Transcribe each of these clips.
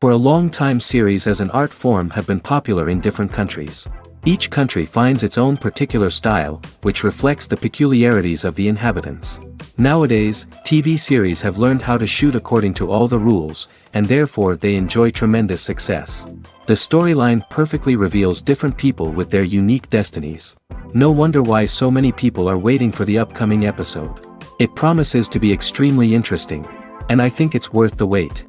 For a long time, series as an art form have been popular in different countries. Each country finds its own particular style, which reflects the peculiarities of the inhabitants. Nowadays, TV series have learned how to shoot according to all the rules, and therefore they enjoy tremendous success. The storyline perfectly reveals different people with their unique destinies. No wonder why so many people are waiting for the upcoming episode. It promises to be extremely interesting, and I think it's worth the wait.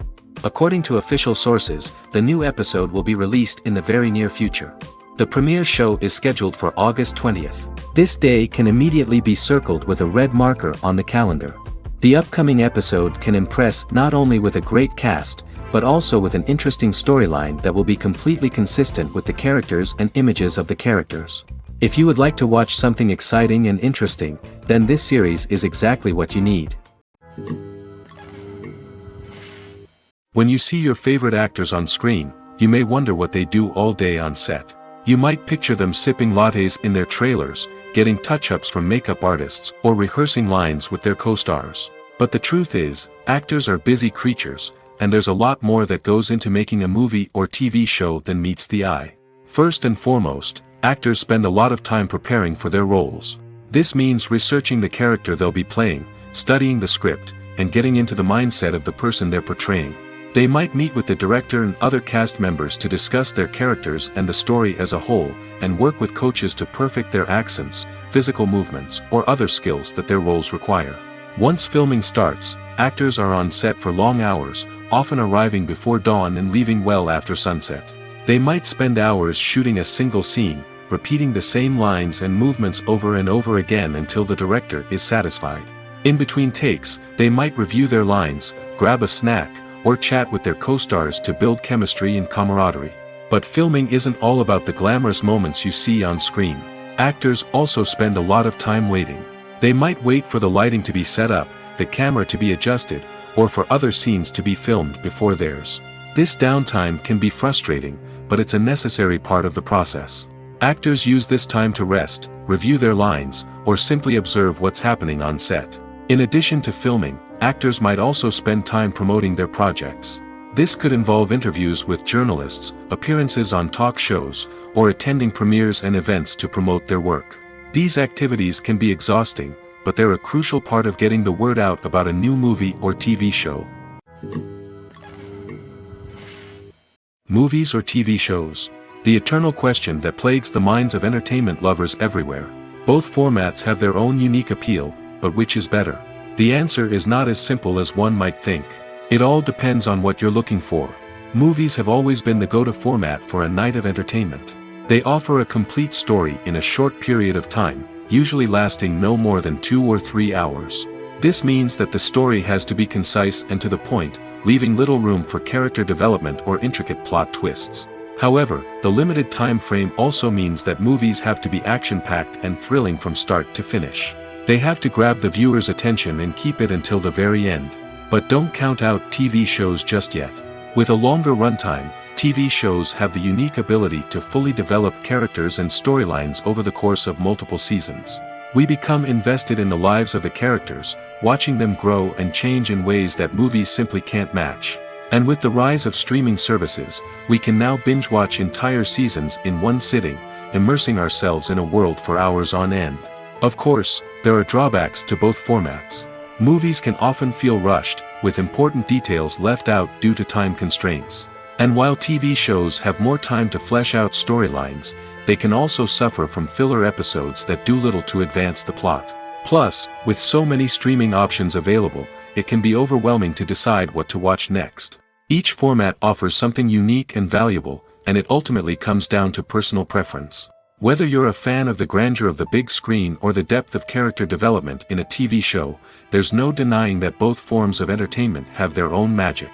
According to official sources, the new episode will be released in the very near future. The premiere show is scheduled for August 20th. This day can immediately be circled with a red marker on the calendar. The upcoming episode can impress not only with a great cast, but also with an interesting storyline that will be completely consistent with the characters and images of the characters. If you would like to watch something exciting and interesting, then this series is exactly what you need. When you see your favorite actors on screen, you may wonder what they do all day on set. You might picture them sipping lattes in their trailers, getting touch-ups from makeup artists, or rehearsing lines with their co-stars. But the truth is, actors are busy creatures, and there's a lot more that goes into making a movie or TV show than meets the eye. First and foremost, actors spend a lot of time preparing for their roles. This means researching the character they'll be playing, studying the script, and getting into the mindset of the person they're portraying. They might meet with the director and other cast members to discuss their characters and the story as a whole, and work with coaches to perfect their accents, physical movements, or other skills that their roles require. Once filming starts, actors are on set for long hours, often arriving before dawn and leaving well after sunset. They might spend hours shooting a single scene, repeating the same lines and movements over and over again until the director is satisfied. In between takes, they might review their lines, grab a snack, or chat with their co-stars to build chemistry and camaraderie. But filming isn't all about the glamorous moments you see on screen. Actors also spend a lot of time waiting. They might wait for the lighting to be set up, the camera to be adjusted, or for other scenes to be filmed before theirs. This downtime can be frustrating, but it's a necessary part of the process. Actors use this time to rest, review their lines, or simply observe what's happening on set. In addition to filming, actors might also spend time promoting their projects. This could involve interviews with journalists, appearances on talk shows, or attending premieres and events to promote their work. These activities can be exhausting, but they're a crucial part of getting the word out about a new movie or TV show. Movies or TV shows? The eternal question that plagues the minds of entertainment lovers everywhere. Both formats have their own unique appeal, but which is better? The answer is not as simple as one might think. It all depends on what you're looking for. Movies have always been the go-to format for a night of entertainment. They offer a complete story in a short period of time, usually lasting no more than 2 or 3 hours. This means that the story has to be concise and to the point, leaving little room for character development or intricate plot twists. However, the limited time frame also means that movies have to be action-packed and thrilling from start to finish. They have to grab the viewer's attention and keep it until the very end. But don't count out TV shows just yet. With a longer runtime, TV shows have the unique ability to fully develop characters and storylines over the course of multiple seasons. We become invested in the lives of the characters, watching them grow and change in ways that movies simply can't match. And with the rise of streaming services, we can now binge-watch entire seasons in one sitting, immersing ourselves in a world for hours on end. Of course, there are drawbacks to both formats. Movies can often feel rushed, with important details left out due to time constraints. And while TV shows have more time to flesh out storylines, they can also suffer from filler episodes that do little to advance the plot. Plus, with so many streaming options available, it can be overwhelming to decide what to watch next. Each format offers something unique and valuable, and it ultimately comes down to personal preference. Whether you're a fan of the grandeur of the big screen or the depth of character development in a TV show, there's no denying that both forms of entertainment have their own magic.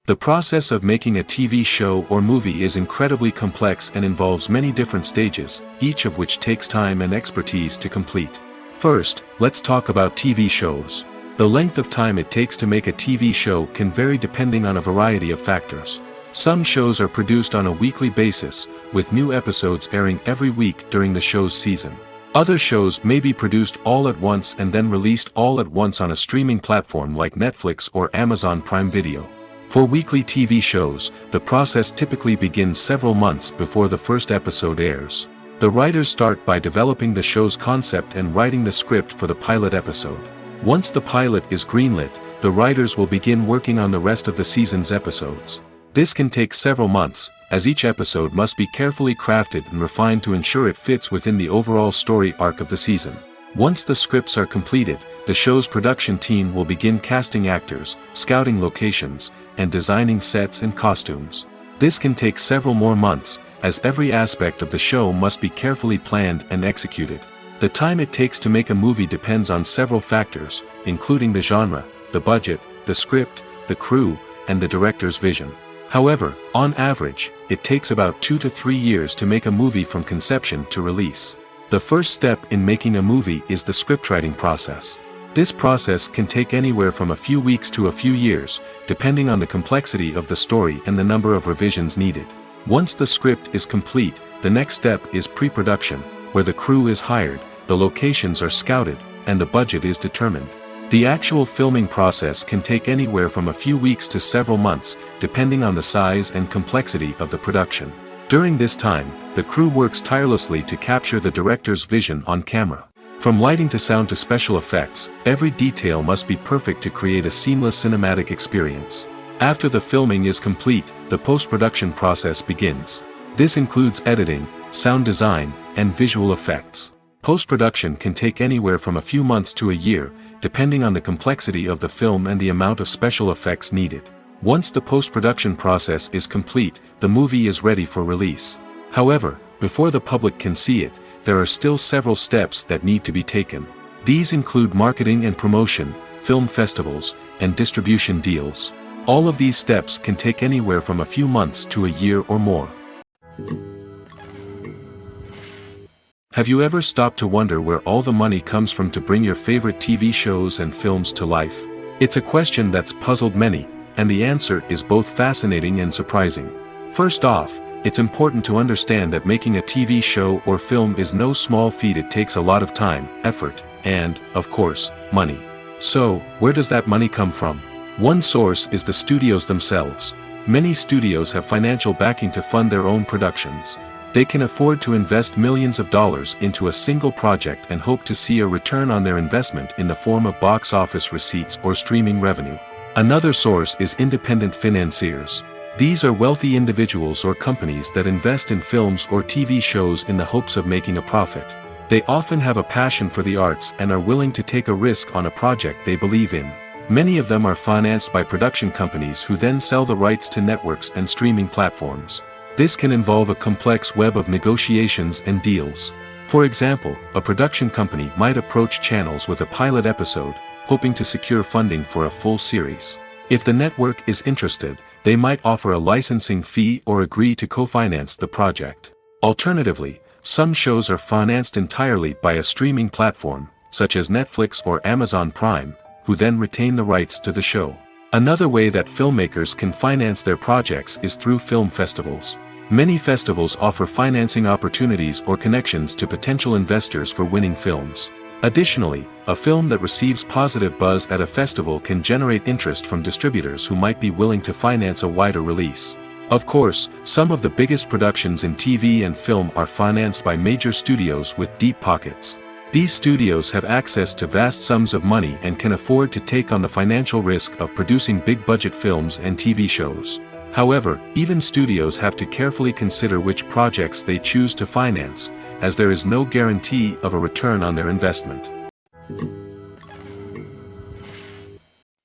The process of making a TV show or movie is incredibly complex and involves many different stages, each of which takes time and expertise to complete. First, let's talk about TV shows. The length of time it takes to make a TV show can vary depending on a variety of factors. Some shows are produced on a weekly basis, with new episodes airing every week during the show's season. Other shows may be produced all at once and then released all at once on a streaming platform like Netflix or Amazon Prime Video. For weekly TV shows, the process typically begins several months before the first episode airs. The writers start by developing the show's concept and writing the script for the pilot episode. Once the pilot is greenlit, the writers will begin working on the rest of the season's episodes. This can take several months, as each episode must be carefully crafted and refined to ensure it fits within the overall story arc of the season. Once the scripts are completed, the show's production team will begin casting actors, scouting locations, and designing sets and costumes. This can take several more months, as every aspect of the show must be carefully planned and executed. The time it takes to make a movie depends on several factors, including the genre, the budget, the script, the crew, and the director's vision. However, on average, it takes about 2 to 3 years to make a movie from conception to release. The first step in making a movie is the scriptwriting process. This process can take anywhere from a few weeks to a few years, depending on the complexity of the story and the number of revisions needed. Once the script is complete, the next step is pre-production, where the crew is hired, the locations are scouted, and the budget is determined. The actual filming process can take anywhere from a few weeks to several months, depending on the size and complexity of the production. During this time, the crew works tirelessly to capture the director's vision on camera. From lighting to sound to special effects, every detail must be perfect to create a seamless cinematic experience. After the filming is complete, the post-production process begins. This includes editing, sound design, and visual effects. Post-production can take anywhere from a few months to a year, depending on the complexity of the film and the amount of special effects needed. Once the post-production process is complete, the movie is ready for release. However, before the public can see it, there are still several steps that need to be taken. These include marketing and promotion, film festivals, and distribution deals. All of these steps can take anywhere from a few months to a year or more. Have you ever stopped to wonder where all the money comes from to bring your favorite TV shows and films to life? It's a question that's puzzled many, and the answer is both fascinating and surprising. First off, it's important to understand that making a TV show or film is no small feat. It takes a lot of time, effort, and, of course, money. So, where does that money come from? One source is the studios themselves. Many studios have financial backing to fund their own productions. They can afford to invest millions of dollars into a single project and hope to see a return on their investment in the form of box office receipts or streaming revenue. Another source is independent financiers. These are wealthy individuals or companies that invest in films or TV shows in the hopes of making a profit. They often have a passion for the arts and are willing to take a risk on a project they believe in. Many of them are financed by production companies who then sell the rights to networks and streaming platforms. This can involve a complex web of negotiations and deals. For example, a production company might approach channels with a pilot episode, hoping to secure funding for a full series. If the network is interested, they might offer a licensing fee or agree to co-finance the project. Alternatively, some shows are financed entirely by a streaming platform, such as Netflix or Amazon Prime, who then retain the rights to the show. Another way that filmmakers can finance their projects is through film festivals. Many festivals offer financing opportunities or connections to potential investors for winning films. Additionally, a film that receives positive buzz at a festival can generate interest from distributors who might be willing to finance a wider release. Of course, some of the biggest productions in TV and film are financed by major studios with deep pockets. These studios have access to vast sums of money and can afford to take on the financial risk of producing big-budget films and TV shows. However, even studios have to carefully consider which projects they choose to finance, as there is no guarantee of a return on their investment.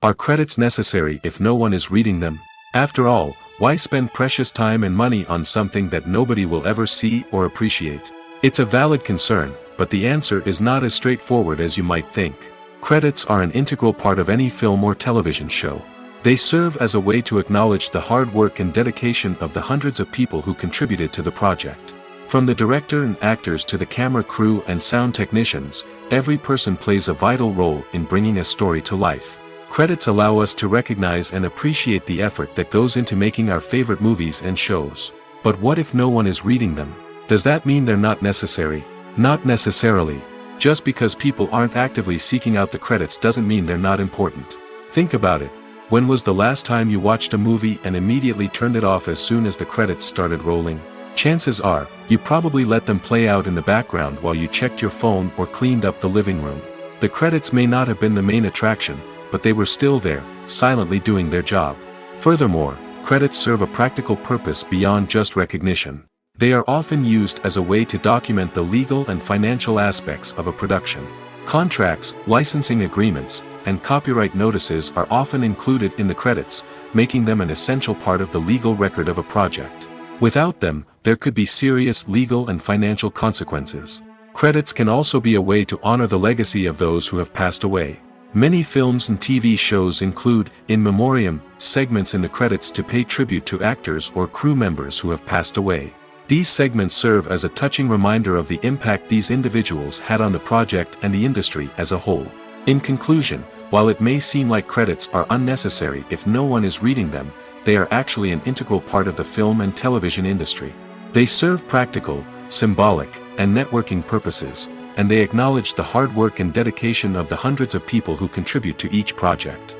Are credits necessary if no one is reading them? After all, why spend precious time and money on something that nobody will ever see or appreciate? It's a valid concern, but the answer is not as straightforward as you might think. Credits are an integral part of any film or television show. They serve as a way to acknowledge the hard work and dedication of the hundreds of people who contributed to the project. From the director and actors to the camera crew and sound technicians, every person plays a vital role in bringing a story to life. Credits allow us to recognize and appreciate the effort that goes into making our favorite movies and shows. But what if no one is reading them? Does that mean they're not necessary? Not necessarily. Just because people aren't actively seeking out the credits doesn't mean they're not important. Think about it. When was the last time you watched a movie and immediately turned it off as soon as the credits started rolling? Chances are, you probably let them play out in the background while you checked your phone or cleaned up the living room. The credits may not have been the main attraction, but they were still there, silently doing their job. Furthermore, credits serve a practical purpose beyond just recognition. They are often used as a way to document the legal and financial aspects of a production. Contracts, licensing agreements, and copyright notices are often included in the credits, making them an essential part of the legal record of a project. Without them, there could be serious legal and financial consequences. Credits can also be a way to honor the legacy of those who have passed away. Many films and TV shows include, in memoriam, segments in the credits to pay tribute to actors or crew members who have passed away. These segments serve as a touching reminder of the impact these individuals had on the project and the industry as a whole. In conclusion, while it may seem like credits are unnecessary if no one is reading them, they are actually an integral part of the film and television industry. They serve practical, symbolic, and networking purposes, and they acknowledge the hard work and dedication of the hundreds of people who contribute to each project.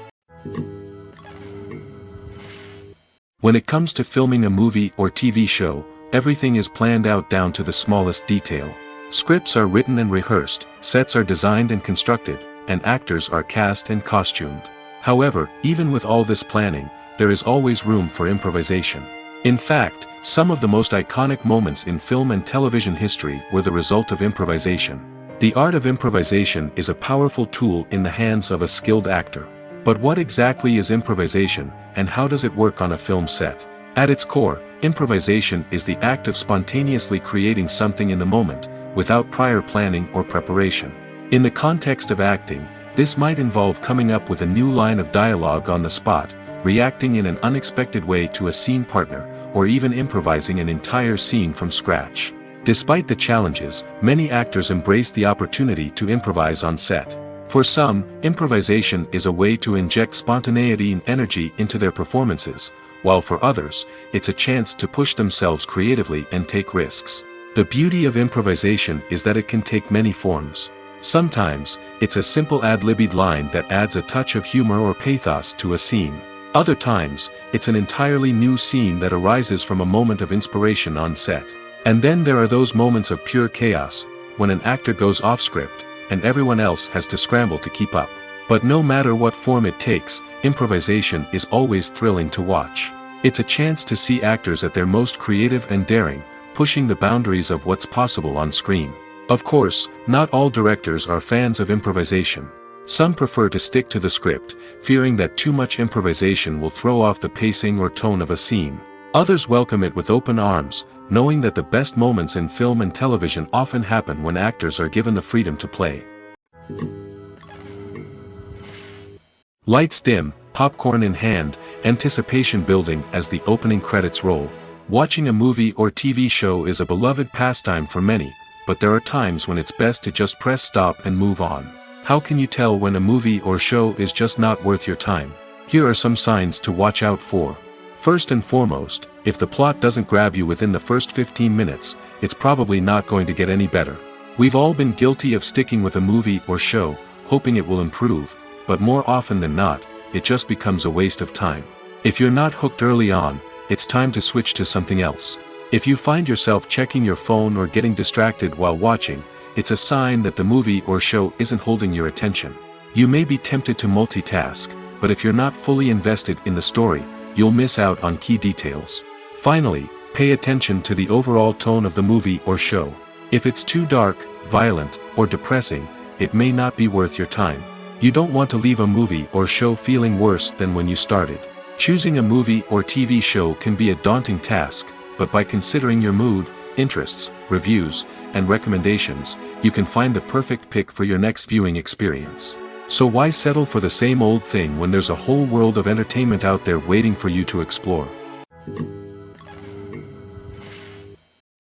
When it comes to filming a movie or TV show, everything is planned out down to the smallest detail. Scripts are written and rehearsed, sets are designed and constructed, and actors are cast and costumed. However, even with all this planning, there is always room for improvisation. In fact, some of the most iconic moments in film and television history were the result of improvisation. The art of improvisation is a powerful tool in the hands of a skilled actor. But what exactly is improvisation, and how does it work on a film set? At its core, improvisation is the act of spontaneously creating something in the moment, without prior planning or preparation. In the context of acting, this might involve coming up with a new line of dialogue on the spot, reacting in an unexpected way to a scene partner, or even improvising an entire scene from scratch. Despite the challenges, many actors embrace the opportunity to improvise on set. For some, improvisation is a way to inject spontaneity and energy into their performances, while for others, it's a chance to push themselves creatively and take risks. The beauty of improvisation is that it can take many forms. Sometimes, it's a simple ad-libbed line that adds a touch of humor or pathos to a scene. Other times, it's an entirely new scene that arises from a moment of inspiration on set. And then there are those moments of pure chaos, when an actor goes off script, and everyone else has to scramble to keep up. But no matter what form it takes, improvisation is always thrilling to watch. It's a chance to see actors at their most creative and daring, pushing the boundaries of what's possible on screen. Of course, not all directors are fans of improvisation. Some prefer to stick to the script, fearing that too much improvisation will throw off the pacing or tone of a scene. Others welcome it with open arms, knowing that the best moments in film and television often happen when actors are given the freedom to play. Lights dim, popcorn in hand, anticipation building as the opening credits roll. Watching a movie or TV show is a beloved pastime for many, but there are times when it's best to just press stop and move on. How can you tell when a movie or show is just not worth your time? Here are some signs to watch out for. First and foremost, if the plot doesn't grab you within the first 15 minutes, it's probably not going to get any better. We've all been guilty of sticking with a movie or show, hoping it will improve, but more often than not, it just becomes a waste of time. If you're not hooked early on, it's time to switch to something else. If you find yourself checking your phone or getting distracted while watching, it's a sign that the movie or show isn't holding your attention. You may be tempted to multitask, but if you're not fully invested in the story, you'll miss out on key details. Finally, pay attention to the overall tone of the movie or show. If it's too dark, violent, or depressing, it may not be worth your time. You don't want to leave a movie or show feeling worse than when you started. Choosing a movie or TV show can be a daunting task, but by considering your mood, interests, reviews, and recommendations, you can find the perfect pick for your next viewing experience. So why settle for the same old thing when there's a whole world of entertainment out there waiting for you to explore?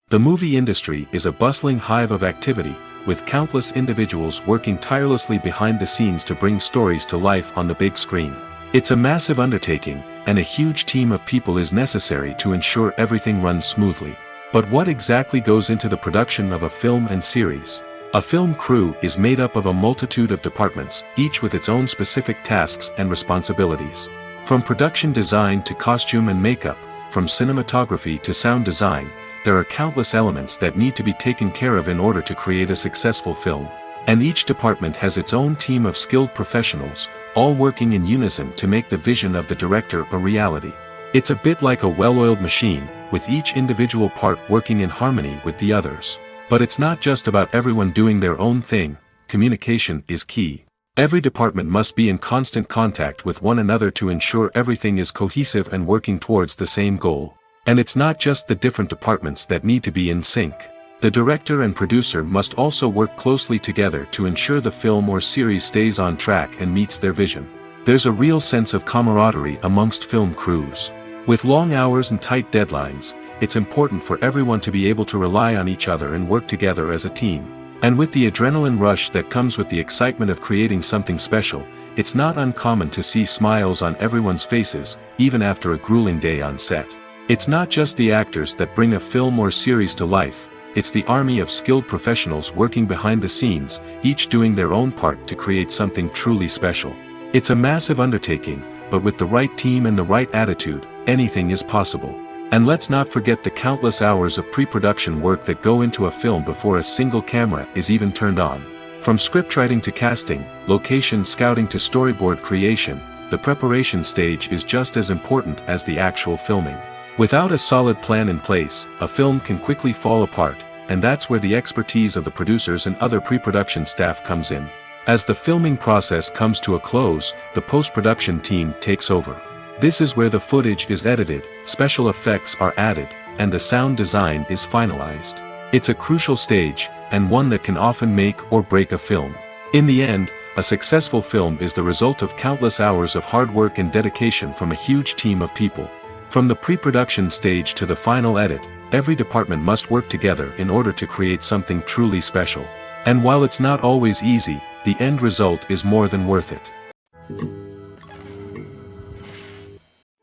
The movie industry is a bustling hive of activity, with countless individuals working tirelessly behind the scenes to bring stories to life on the big screen. It's a massive undertaking, and a huge team of people is necessary to ensure everything runs smoothly. But what exactly goes into the production of a film and series? A film crew is made up of a multitude of departments, each with its own specific tasks and responsibilities. From production design to costume and makeup, from cinematography to sound design, there are countless elements that need to be taken care of in order to create a successful film. And each department has its own team of skilled professionals, all working in unison to make the vision of the director a reality. It's a bit like a well-oiled machine, with each individual part working in harmony with the others. But it's not just about everyone doing their own thing. Communication is key. Every department must be in constant contact with one another to ensure everything is cohesive and working towards the same goal. And it's not just the different departments that need to be in sync. The director and producer must also work closely together to ensure the film or series stays on track and meets their vision. There's a real sense of camaraderie amongst film crews. With long hours and tight deadlines, it's important for everyone to be able to rely on each other and work together as a team. And with the adrenaline rush that comes with the excitement of creating something special, it's not uncommon to see smiles on everyone's faces, even after a grueling day on set. It's not just the actors that bring a film or series to life, it's the army of skilled professionals working behind the scenes, each doing their own part to create something truly special. It's a massive undertaking, but with the right team and the right attitude, anything is possible. And let's not forget the countless hours of pre-production work that go into a film before a single camera is even turned on. From scriptwriting to casting, location scouting to storyboard creation, the preparation stage is just as important as the actual filming. Without a solid plan in place, a film can quickly fall apart, and that's where the expertise of the producers and other pre-production staff comes in. As the filming process comes to a close, the post-production team takes over. This is where the footage is edited, special effects are added, and the sound design is finalized. It's a crucial stage, and one that can often make or break a film. In the end, a successful film is the result of countless hours of hard work and dedication from a huge team of people. From the pre-production stage to the final edit, every department must work together in order to create something truly special. And while it's not always easy, the end result is more than worth it.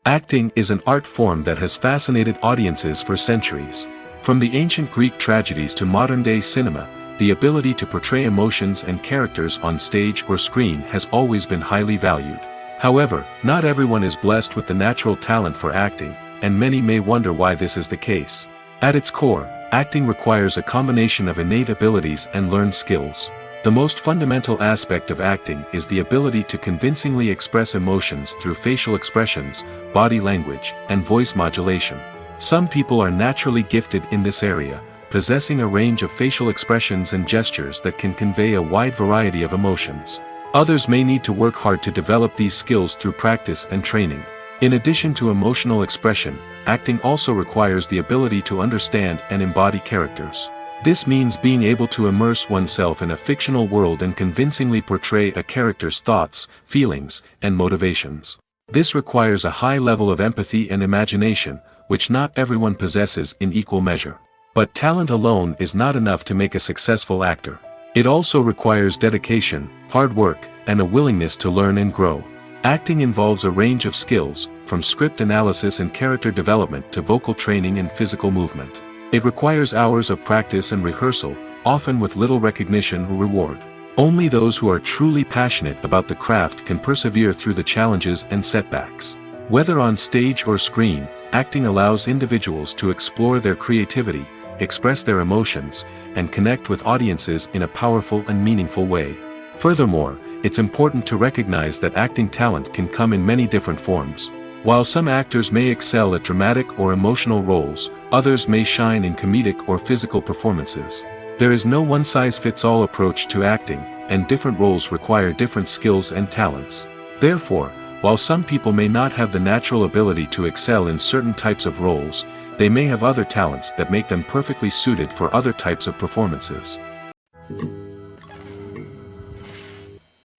Acting is an art form that has fascinated audiences for centuries. From the ancient Greek tragedies to modern-day cinema, the ability to portray emotions and characters on stage or screen has always been highly valued. However, not everyone is blessed with the natural talent for acting, and many may wonder why this is the case. At its core, acting requires a combination of innate abilities and learned skills. The most fundamental aspect of acting is the ability to convincingly express emotions through facial expressions, body language, and voice modulation. Some people are naturally gifted in this area, possessing a range of facial expressions and gestures that can convey a wide variety of emotions. Others may need to work hard to develop these skills through practice and training. In addition to emotional expression, acting also requires the ability to understand and embody characters. This means being able to immerse oneself in a fictional world and convincingly portray a character's thoughts, feelings, and motivations. This requires a high level of empathy and imagination, which not everyone possesses in equal measure. But talent alone is not enough to make a successful actor. It also requires dedication, hard work, and a willingness to learn and grow. Acting involves a range of skills, from script analysis and character development to vocal training and physical movement. It requires hours of practice and rehearsal, often with little recognition or reward. Only those who are truly passionate about the craft can persevere through the challenges and setbacks. Whether on stage or screen, acting allows individuals to explore their creativity, express their emotions, and connect with audiences in a powerful and meaningful way. Furthermore, it's important to recognize that acting talent can come in many different forms. While some actors may excel at dramatic or emotional roles, others may shine in comedic or physical performances. There is no one-size-fits-all approach to acting, and different roles require different skills and talents. Therefore, while some people may not have the natural ability to excel in certain types of roles, they may have other talents that make them perfectly suited for other types of performances.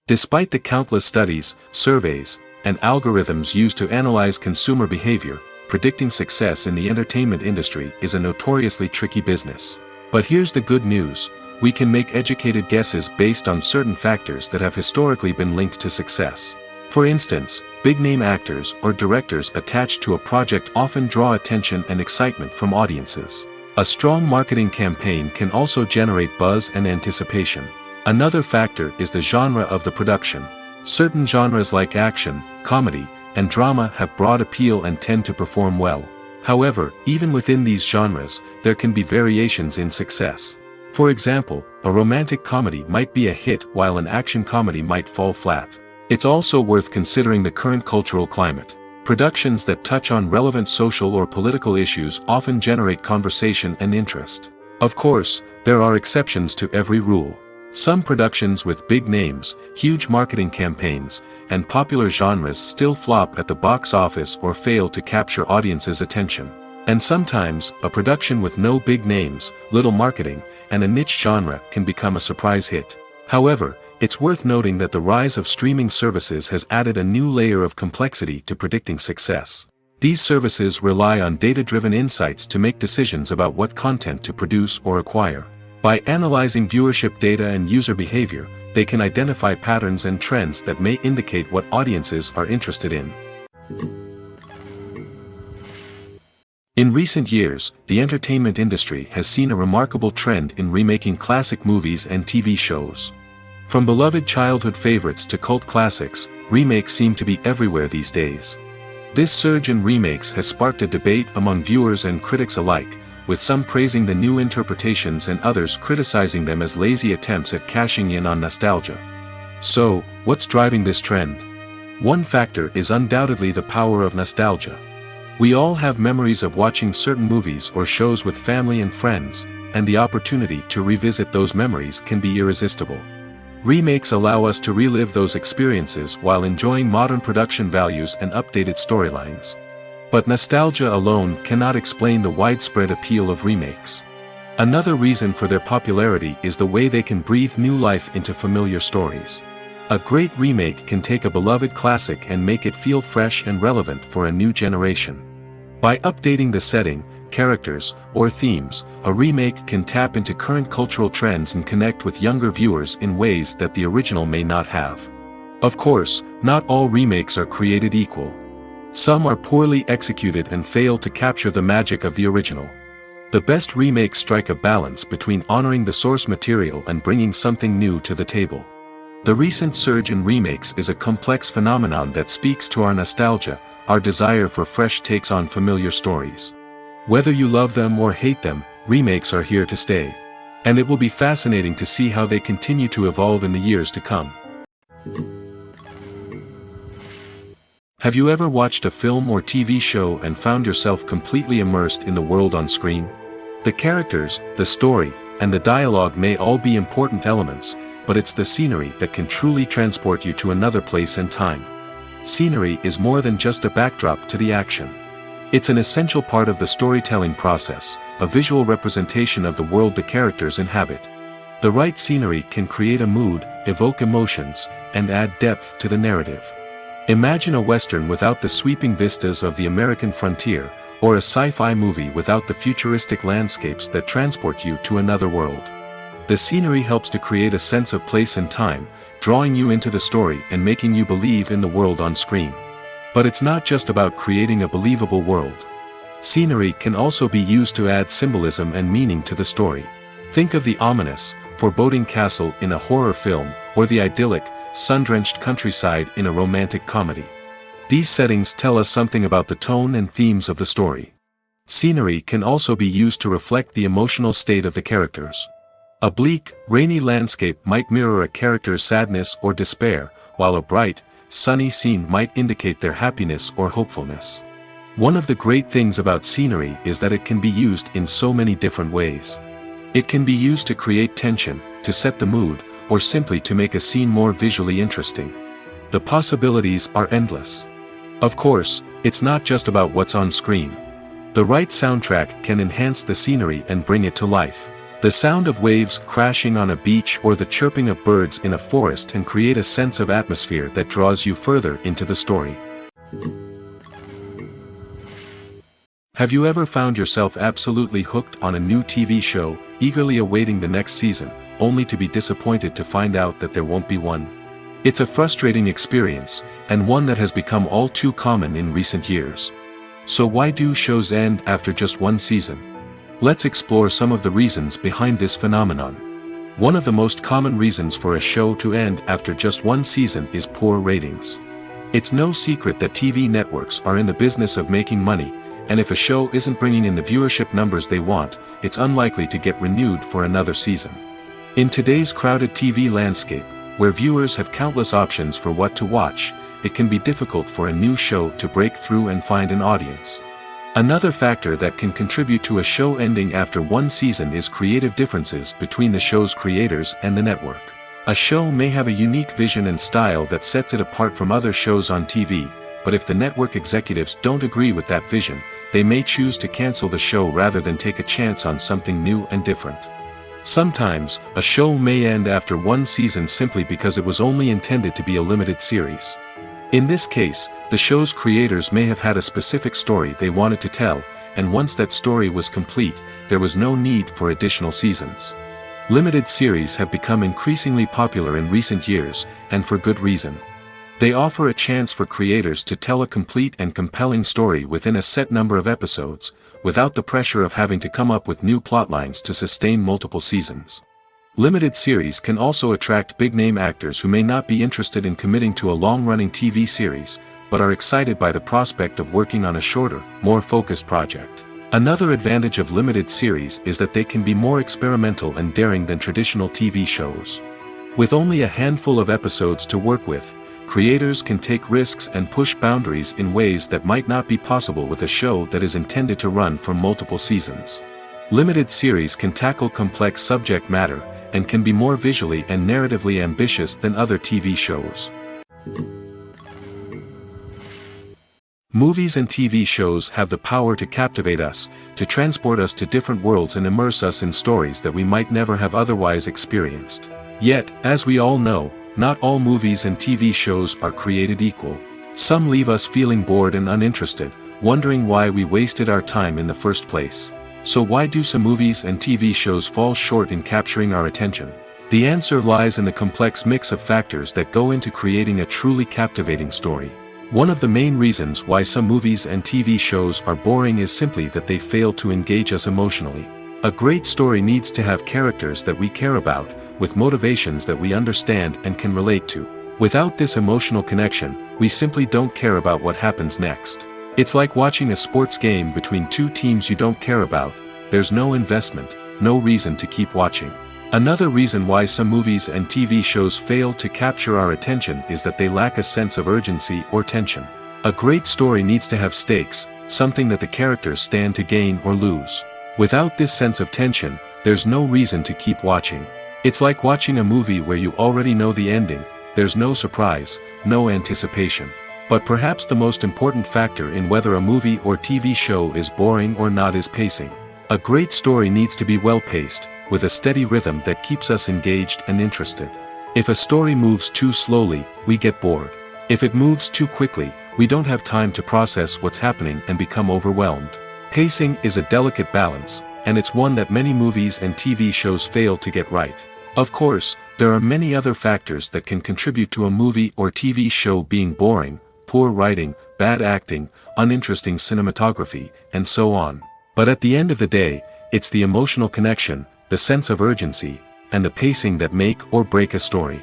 Despite the countless studies, surveys, and algorithms used to analyze consumer behavior, predicting success in the entertainment industry is a notoriously tricky business. But here's the good news: we can make educated guesses based on certain factors that have historically been linked to success. For instance, big-name actors or directors attached to a project often draw attention and excitement from audiences. A strong marketing campaign can also generate buzz and anticipation. Another factor is the genre of the production. Certain genres like action, comedy, and drama have broad appeal and tend to perform well. However, even within these genres, there can be variations in success. For example, a romantic comedy might be a hit while an action comedy might fall flat. It's also worth considering the current cultural climate. Productions that touch on relevant social or political issues often generate conversation and interest. Of course, there are exceptions to every rule. Some productions with big names, huge marketing campaigns, and popular genres still flop at the box office or fail to capture audiences' attention. And sometimes, a production with no big names, little marketing, and a niche genre can become a surprise hit. However, it's worth noting that the rise of streaming services has added a new layer of complexity to predicting success. These services rely on data-driven insights to make decisions about what content to produce or acquire. By analyzing viewership data and user behavior, they can identify patterns and trends that may indicate what audiences are interested in. In recent years, the entertainment industry has seen a remarkable trend in remaking classic movies and TV shows. From beloved childhood favorites to cult classics, remakes seem to be everywhere these days. This surge in remakes has sparked a debate among viewers and critics alike, with some praising the new interpretations and others criticizing them as lazy attempts at cashing in on nostalgia. So, what's driving this trend? One factor is undoubtedly the power of nostalgia. We all have memories of watching certain movies or shows with family and friends, and the opportunity to revisit those memories can be irresistible. Remakes allow us to relive those experiences while enjoying modern production values and updated storylines. But nostalgia alone cannot explain the widespread appeal of remakes. Another reason for their popularity is the way they can breathe new life into familiar stories. A great remake can take a beloved classic and make it feel fresh and relevant for a new generation. By updating the setting, characters, or themes, a remake can tap into current cultural trends and connect with younger viewers in ways that the original may not have. Of course, not all remakes are created equal. Some are poorly executed and fail to capture the magic of the original. The best remakes strike a balance between honoring the source material and bringing something new to the table. The recent surge in remakes is a complex phenomenon that speaks to our nostalgia, our desire for fresh takes on familiar stories. Whether you love them or hate them, remakes are here to stay. And it will be fascinating to see how they continue to evolve in the years to come. Have you ever watched a film or TV show and found yourself completely immersed in the world on screen? The characters, the story, and the dialogue may all be important elements, but it's the scenery that can truly transport you to another place and time. Scenery is more than just a backdrop to the action. It's an essential part of the storytelling process, a visual representation of the world the characters inhabit. The right scenery can create a mood, evoke emotions, and add depth to the narrative. Imagine a Western without the sweeping vistas of the American frontier, or a sci-fi movie without the futuristic landscapes that transport you to another world. The scenery helps to create a sense of place and time, drawing you into the story and making you believe in the world on screen. But it's not just about creating a believable world. Scenery can also be used to add symbolism and meaning to the story. Think of the ominous, foreboding castle in a horror film, or the idyllic, sun-drenched countryside in a romantic comedy. These settings tell us something about the tone and themes of the story. Scenery can also be used to reflect the emotional state of the characters. A bleak, rainy landscape might mirror a character's sadness or despair, while a bright, sunny scene might indicate their happiness or hopefulness. One of the great things about scenery is that it can be used in so many different ways. It can be used to create tension, to set the mood, or simply to make a scene more visually interesting. The possibilities are endless. Of course, it's not just about what's on screen. The right soundtrack can enhance the scenery and bring it to life. The sound of waves crashing on a beach or the chirping of birds in a forest can create a sense of atmosphere that draws you further into the story. Have you ever found yourself absolutely hooked on a new TV show, eagerly awaiting the next season, only to be disappointed to find out that there won't be one? It's a frustrating experience, and one that has become all too common in recent years. So why do shows end after just one season? Let's explore some of the reasons behind this phenomenon. One of the most common reasons for a show to end after just one season is poor ratings. It's no secret that TV networks are in the business of making money, and if a show isn't bringing in the viewership numbers they want, it's unlikely to get renewed for another season. In today's crowded TV landscape, where viewers have countless options for what to watch, it can be difficult for a new show to break through and find an audience. Another factor that can contribute to a show ending after one season is creative differences between the show's creators and the network. A show may have a unique vision and style that sets it apart from other shows on TV, but if the network executives don't agree with that vision, they may choose to cancel the show rather than take a chance on something new and different. Sometimes, a show may end after one season simply because it was only intended to be a limited series. In this case, the show's creators may have had a specific story they wanted to tell, and once that story was complete, there was no need for additional seasons. Limited series have become increasingly popular in recent years, and for good reason. They offer a chance for creators to tell a complete and compelling story within a set number of episodes, without the pressure of having to come up with new plotlines to sustain multiple seasons. Limited series can also attract big-name actors who may not be interested in committing to a long-running TV series, but are excited by the prospect of working on a shorter, more focused project. Another advantage of limited series is that they can be more experimental and daring than traditional TV shows. With only a handful of episodes to work with, creators can take risks and push boundaries in ways that might not be possible with a show that is intended to run for multiple seasons. Limited series can tackle complex subject matter, and can be more visually and narratively ambitious than other TV shows. Movies and TV shows have the power to captivate us, to transport us to different worlds and immerse us in stories that we might never have otherwise experienced. Yet, as we all know, not all movies and TV shows are created equal. Some leave us feeling bored and uninterested, wondering why we wasted our time in the first place. So why do some movies and TV shows fall short in capturing our attention? The answer lies in the complex mix of factors that go into creating a truly captivating story. One of the main reasons why some movies and TV shows are boring is simply that they fail to engage us emotionally. A great story needs to have characters that we care about, with motivations that we understand and can relate to. Without this emotional connection, we simply don't care about what happens next. It's like watching a sports game between two teams you don't care about. There's no investment, no reason to keep watching. Another reason why some movies and TV shows fail to capture our attention is that they lack a sense of urgency or tension. A great story needs to have stakes, something that the characters stand to gain or lose. Without this sense of tension, there's no reason to keep watching. It's like watching a movie where you already know the ending. There's no surprise, no anticipation. But perhaps the most important factor in whether a movie or TV show is boring or not is pacing. A great story needs to be well-paced, with a steady rhythm that keeps us engaged and interested. If a story moves too slowly, we get bored. If it moves too quickly, we don't have time to process what's happening and become overwhelmed. Pacing is a delicate balance, and it's one that many movies and TV shows fail to get right. Of course, there are many other factors that can contribute to a movie or TV show being boring: poor writing, bad acting, uninteresting cinematography, and so on. But at the end of the day, it's the emotional connection, the sense of urgency, and the pacing that make or break a story.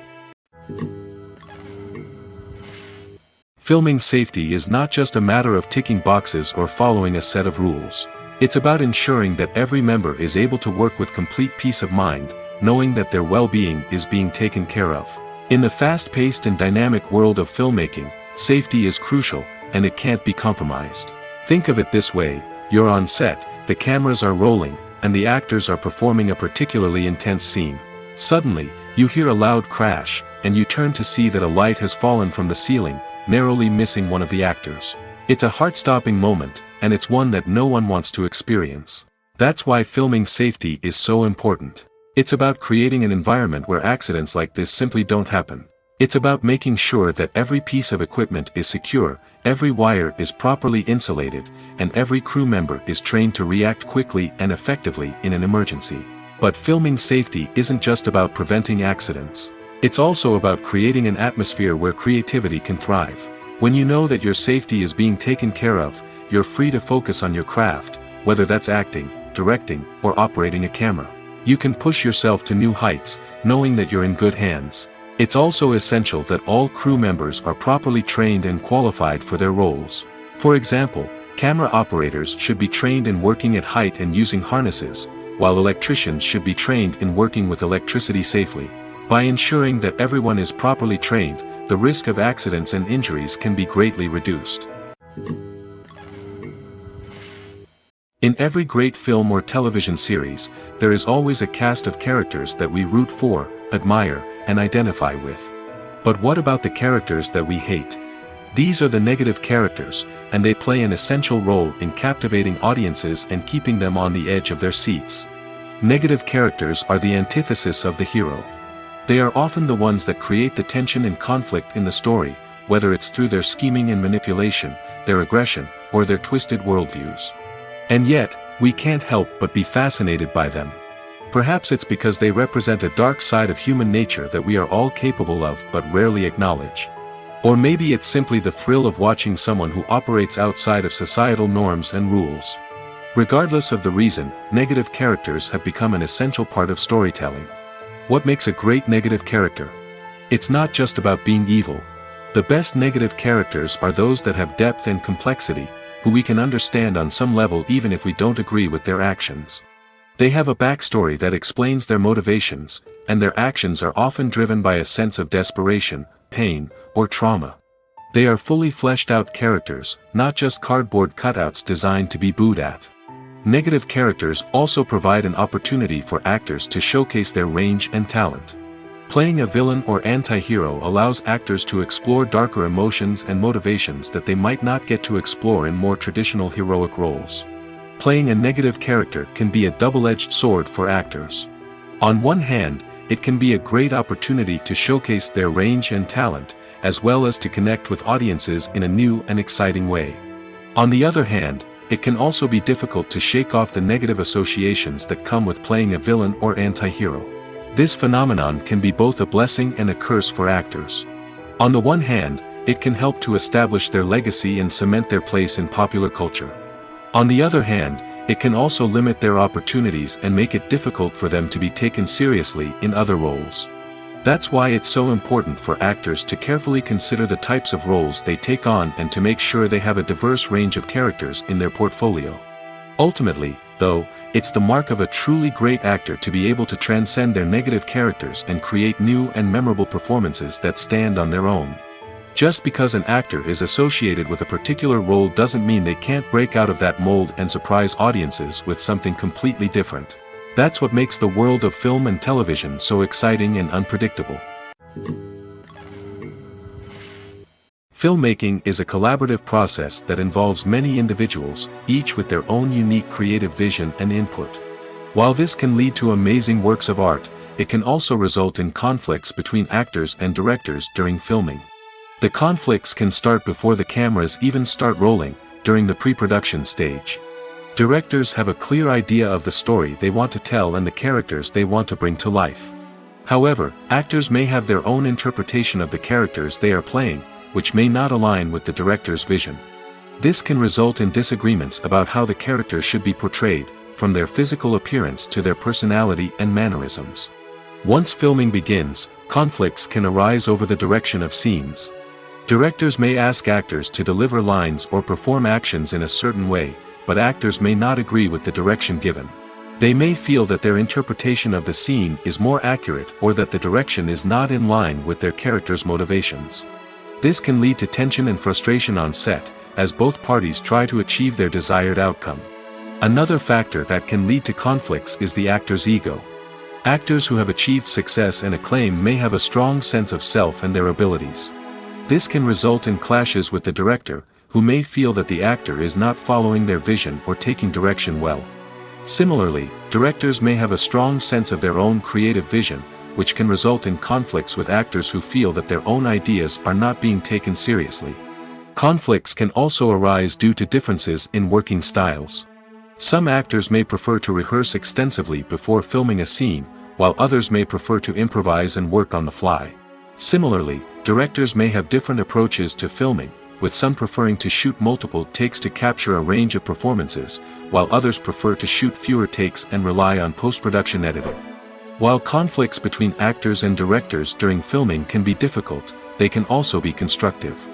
Filming safety is not just a matter of ticking boxes or following a set of rules. It's about ensuring that every member is able to work with complete peace of mind, knowing that their well-being is being taken care of. In the fast-paced and dynamic world of filmmaking, safety is crucial, and it can't be compromised. Think of it this way: you're on set, the cameras are rolling, and the actors are performing a particularly intense scene. Suddenly, you hear a loud crash, and you turn to see that a light has fallen from the ceiling, narrowly missing one of the actors. It's a heart-stopping moment, and it's one that no one wants to experience. That's why filming safety is so important. It's about creating an environment where accidents like this simply don't happen. It's about making sure that every piece of equipment is secure, every wire is properly insulated, and every crew member is trained to react quickly and effectively in an emergency. But filming safety isn't just about preventing accidents. It's also about creating an atmosphere where creativity can thrive. When you know that your safety is being taken care of, you're free to focus on your craft, whether that's acting, directing, or operating a camera. You can push yourself to new heights, knowing that you're in good hands. It's also essential that all crew members are properly trained and qualified for their roles. For example, camera operators should be trained in working at height and using harnesses, while electricians should be trained in working with electricity safely. By ensuring that everyone is properly trained, the risk of accidents and injuries can be greatly reduced. In every great film or television series, there is always a cast of characters that we root for, admire, and identify with. But what about the characters that we hate? These are the negative characters, and they play an essential role in captivating audiences and keeping them on the edge of their seats. Negative characters are the antithesis of the hero. They are often the ones that create the tension and conflict in the story, whether it's through their scheming and manipulation, their aggression, or their twisted worldviews. And yet, we can't help but be fascinated by them. Perhaps it's because they represent a dark side of human nature that we are all capable of but rarely acknowledge. Or maybe it's simply the thrill of watching someone who operates outside of societal norms and rules. Regardless of the reason, negative characters have become an essential part of storytelling. What makes a great negative character? It's not just about being evil. The best negative characters are those that have depth and complexity, who we can understand on some level even if we don't agree with their actions. They have a backstory that explains their motivations, and their actions are often driven by a sense of desperation, pain, or trauma. They are fully fleshed out characters, not just cardboard cutouts designed to be booed at. Negative characters also provide an opportunity for actors to showcase their range and talent. Playing a villain or anti-hero allows actors to explore darker emotions and motivations that they might not get to explore in more traditional heroic roles. Playing a negative character can be a double-edged sword for actors. On one hand, it can be a great opportunity to showcase their range and talent, as well as to connect with audiences in a new and exciting way. On the other hand, it can also be difficult to shake off the negative associations that come with playing a villain or anti-hero. This phenomenon can be both a blessing and a curse for actors. On the one hand, it can help to establish their legacy and cement their place in popular culture. On the other hand, it can also limit their opportunities and make it difficult for them to be taken seriously in other roles. That's why it's so important for actors to carefully consider the types of roles they take on and to make sure they have a diverse range of characters in their portfolio. Ultimately, though, it's the mark of a truly great actor to be able to transcend their negative characters and create new and memorable performances that stand on their own. Just because an actor is associated with a particular role doesn't mean they can't break out of that mold and surprise audiences with something completely different. That's what makes the world of film and television so exciting and unpredictable. Filmmaking is a collaborative process that involves many individuals, each with their own unique creative vision and input. While this can lead to amazing works of art, it can also result in conflicts between actors and directors during filming. The conflicts can start before the cameras even start rolling, during the pre-production stage. Directors have a clear idea of the story they want to tell and the characters they want to bring to life. However, actors may have their own interpretation of the characters they are playing, which may not align with the director's vision. This can result in disagreements about how the character should be portrayed, from their physical appearance to their personality and mannerisms. Once filming begins, conflicts can arise over the direction of scenes. Directors may ask actors to deliver lines or perform actions in a certain way, but actors may not agree with the direction given. They may feel that their interpretation of the scene is more accurate or that the direction is not in line with their character's motivations. This can lead to tension and frustration on set, as both parties try to achieve their desired outcome. Another factor that can lead to conflicts is the actor's ego. Actors who have achieved success and acclaim may have a strong sense of self and their abilities. This can result in clashes with the director, who may feel that the actor is not following their vision or taking direction well. Similarly, directors may have a strong sense of their own creative vision, which can result in conflicts with actors who feel that their own ideas are not being taken seriously. Conflicts can also arise due to differences in working styles. Some actors may prefer to rehearse extensively before filming a scene, while others may prefer to improvise and work on the fly. Similarly, directors may have different approaches to filming, with some preferring to shoot multiple takes to capture a range of performances, while others prefer to shoot fewer takes and rely on post-production editing. While conflicts between actors and directors during filming can be difficult, they can also be constructive.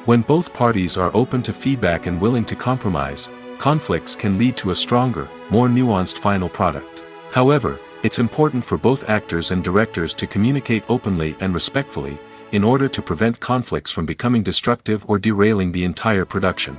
When both parties are open to feedback and willing to compromise, conflicts can lead to a stronger, more nuanced final product. However, it's important for both actors and directors to communicate openly and respectfully, in order to prevent conflicts from becoming destructive or derailing the entire production.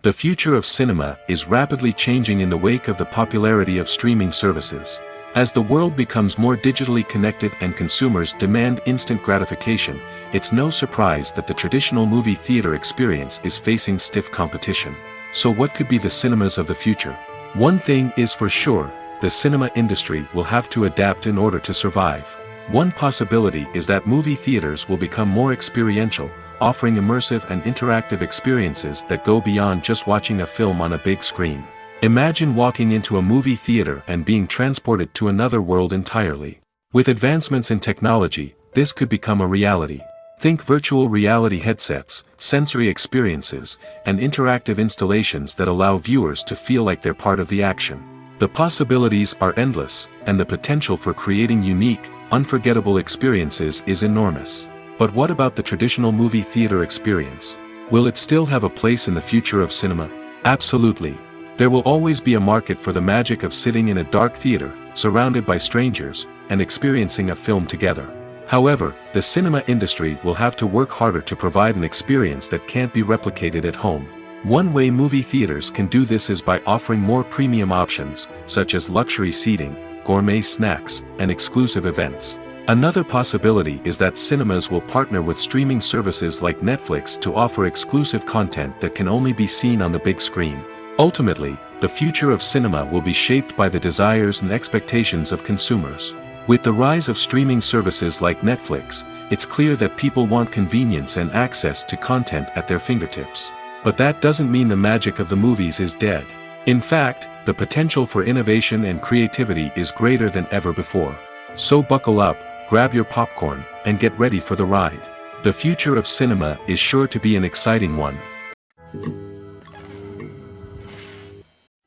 The future of cinema is rapidly changing in the wake of the popularity of streaming services. As the world becomes more digitally connected and consumers demand instant gratification, it's no surprise that the traditional movie theater experience is facing stiff competition. So what could be the cinemas of the future? One thing is for sure, the cinema industry will have to adapt in order to survive. One possibility is that movie theaters will become more experiential, offering immersive and interactive experiences that go beyond just watching a film on a big screen. Imagine walking into a movie theater and being transported to another world entirely. With advancements in technology, this could become a reality. Think virtual reality headsets, sensory experiences, and interactive installations that allow viewers to feel like they're part of the action. The possibilities are endless, and the potential for creating unique, unforgettable experiences is enormous. But what about the traditional movie theater experience? Will it still have a place in the future of cinema? Absolutely. There will always be a market for the magic of sitting in a dark theater, surrounded by strangers, and experiencing a film together. However, the cinema industry will have to work harder to provide an experience that can't be replicated at home. One way movie theaters can do this is by offering more premium options, such as luxury seating, gourmet snacks, and exclusive events. Another possibility is that cinemas will partner with streaming services like Netflix to offer exclusive content that can only be seen on the big screen. Ultimately, the future of cinema will be shaped by the desires and expectations of consumers. With the rise of streaming services like Netflix, it's clear that people want convenience and access to content at their fingertips. But that doesn't mean the magic of the movies is dead. In fact, the potential for innovation and creativity is greater than ever before. So buckle up, grab your popcorn, and get ready for the ride. The future of cinema is sure to be an exciting one.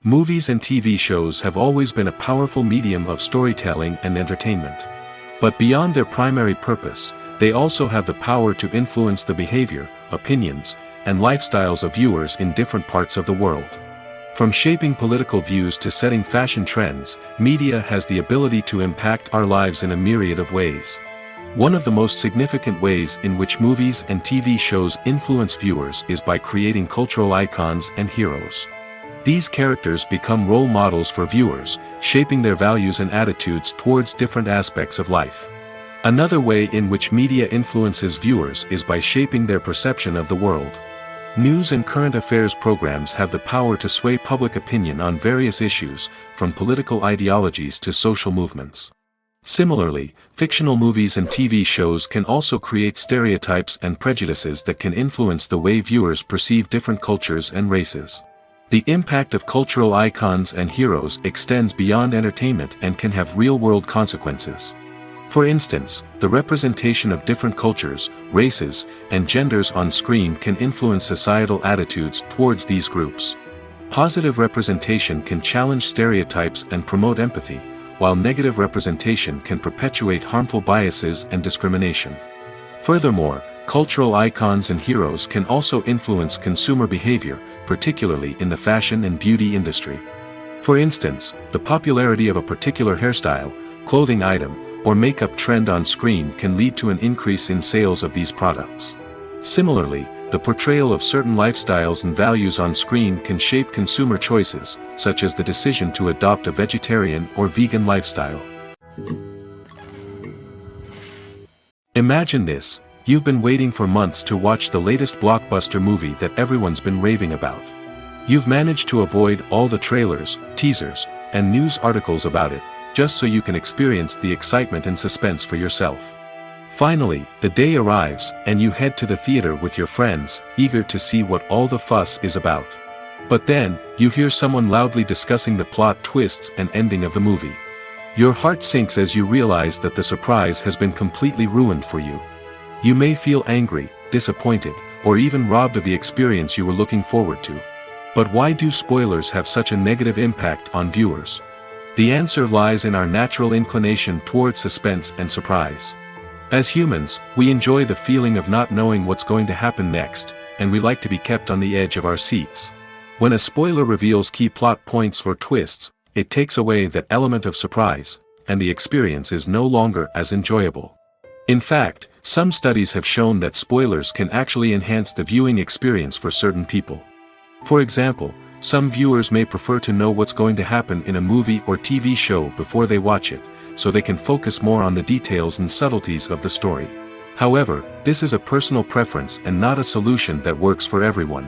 Movies and TV shows have always been a powerful medium of storytelling and entertainment. But beyond their primary purpose, they also have the power to influence the behavior, opinions, and lifestyles of viewers in different parts of the world. From shaping political views to setting fashion trends, media has the ability to impact our lives in a myriad of ways. One of the most significant ways in which movies and TV shows influence viewers is by creating cultural icons and heroes. These characters become role models for viewers, shaping their values and attitudes towards different aspects of life. Another way in which media influences viewers is by shaping their perception of the world. News and current affairs programs have the power to sway public opinion on various issues, from political ideologies to social movements. Similarly, fictional movies and TV shows can also create stereotypes and prejudices that can influence the way viewers perceive different cultures and races. The impact of cultural icons and heroes extends beyond entertainment and can have real-world consequences. For instance, the representation of different cultures, races, and genders on screen can influence societal attitudes towards these groups. Positive representation can challenge stereotypes and promote empathy, while negative representation can perpetuate harmful biases and discrimination. Furthermore, Cultural icons and heroes can also influence consumer behavior, particularly in the fashion and beauty industry. For instance, the popularity of a particular hairstyle, clothing item, or makeup trend on screen can lead to an increase in sales of these products. Similarly, the portrayal of certain lifestyles and values on screen can shape consumer choices, such as the decision to adopt a vegetarian or vegan lifestyle. Imagine this: you've been waiting for months to watch the latest blockbuster movie that everyone's been raving about. You've managed to avoid all the trailers, teasers, and news articles about it, just so you can experience the excitement and suspense for yourself. Finally, the day arrives, and you head to the theater with your friends, eager to see what all the fuss is about. But then, you hear someone loudly discussing the plot twists and ending of the movie. Your heart sinks as you realize that the surprise has been completely ruined for you. You may feel angry, disappointed, or even robbed of the experience you were looking forward to. But why do spoilers have such a negative impact on viewers? The answer lies in our natural inclination toward suspense and surprise. As humans, we enjoy the feeling of not knowing what's going to happen next, and we like to be kept on the edge of our seats. When a spoiler reveals key plot points or twists, it takes away that element of surprise, and the experience is no longer as enjoyable. In fact, some studies have shown that spoilers can actually enhance the viewing experience for certain people. For example, some viewers may prefer to know what's going to happen in a movie or TV show before they watch it, so they can focus more on the details and subtleties of the story. However, this is a personal preference and not a solution that works for everyone.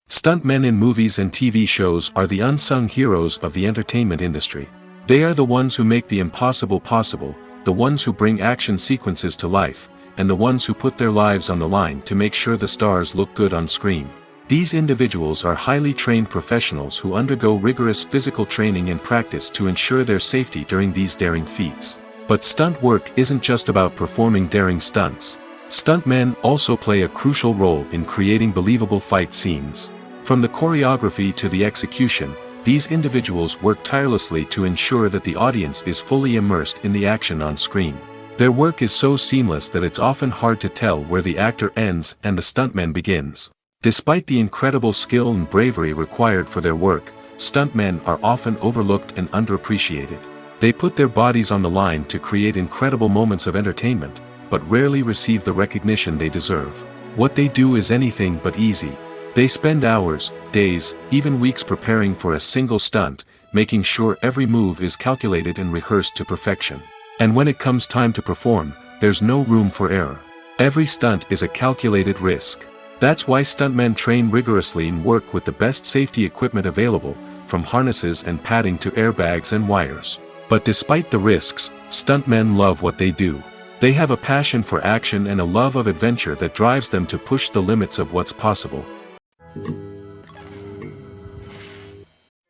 Stuntmen in movies and TV shows are the unsung heroes of the entertainment industry. They are the ones who make the impossible possible, the ones who bring action sequences to life, and the ones who put their lives on the line to make sure the stars look good on screen. These individuals are highly trained professionals who undergo rigorous physical training and practice to ensure their safety during these daring feats. But stunt work isn't just about performing daring stunts. Stuntmen also play a crucial role in creating believable fight scenes. From the choreography to the execution, these individuals work tirelessly to ensure that the audience is fully immersed in the action on screen. Their work is so seamless that it's often hard to tell where the actor ends and the stuntman begins. Despite the incredible skill and bravery required for their work, stuntmen are often overlooked and underappreciated. They put their bodies on the line to create incredible moments of entertainment, but rarely receive the recognition they deserve. What they do is anything but easy. They spend hours, days, even weeks preparing for a single stunt, making sure every move is calculated and rehearsed to perfection. And when it comes time to perform, there's no room for error. Every stunt is a calculated risk. That's why stuntmen train rigorously and work with the best safety equipment available, from harnesses and padding to airbags and wires. But despite the risks, stuntmen love what they do. They have a passion for action and a love of adventure that drives them to push the limits of what's possible.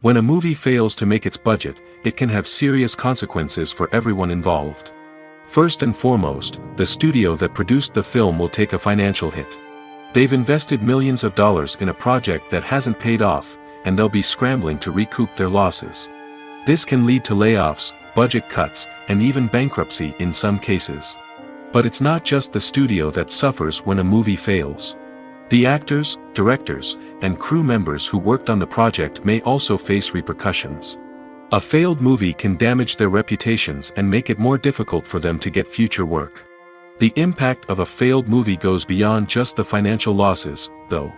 When a movie fails to make its budget, it can have serious consequences for everyone involved. First and foremost, the studio that produced the film will take a financial hit. They've invested millions of dollars in a project that hasn't paid off, and they'll be scrambling to recoup their losses. This can lead to layoffs, budget cuts, and even bankruptcy in some cases. But it's not just the studio that suffers when a movie fails. The actors, directors, and crew members who worked on the project may also face repercussions. A failed movie can damage their reputations and make it more difficult for them to get future work. The impact of a failed movie goes beyond just the financial losses, though.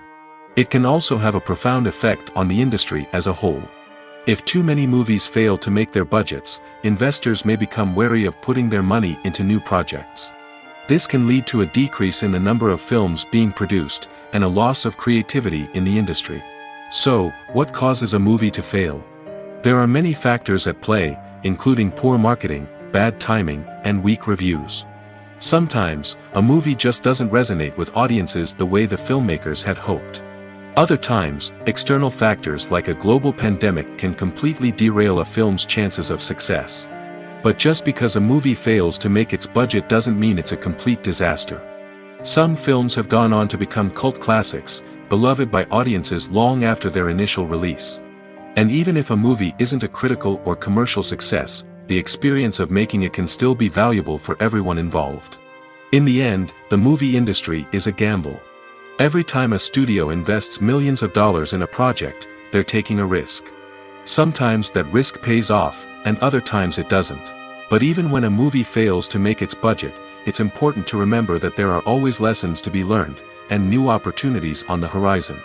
It can also have a profound effect on the industry as a whole. If too many movies fail to make their budgets, investors may become wary of putting their money into new projects. This can lead to a decrease in the number of films being produced, and a loss of creativity in the industry. So, what causes a movie to fail? There are many factors at play, including poor marketing, bad timing, and weak reviews. Sometimes, a movie just doesn't resonate with audiences the way the filmmakers had hoped. Other times, external factors like a global pandemic can completely derail a film's chances of success. But just because a movie fails to make its budget doesn't mean it's a complete disaster. Some films have gone on to become cult classics, beloved by audiences long after their initial release. And even if a movie isn't a critical or commercial success, the experience of making it can still be valuable for everyone involved. In the end, the movie industry is a gamble. Every time a studio invests millions of dollars in a project, they're taking a risk. Sometimes that risk pays off, and other times it doesn't. But even when a movie fails to make its budget, it's important to remember that there are always lessons to be learned, and new opportunities on the horizon.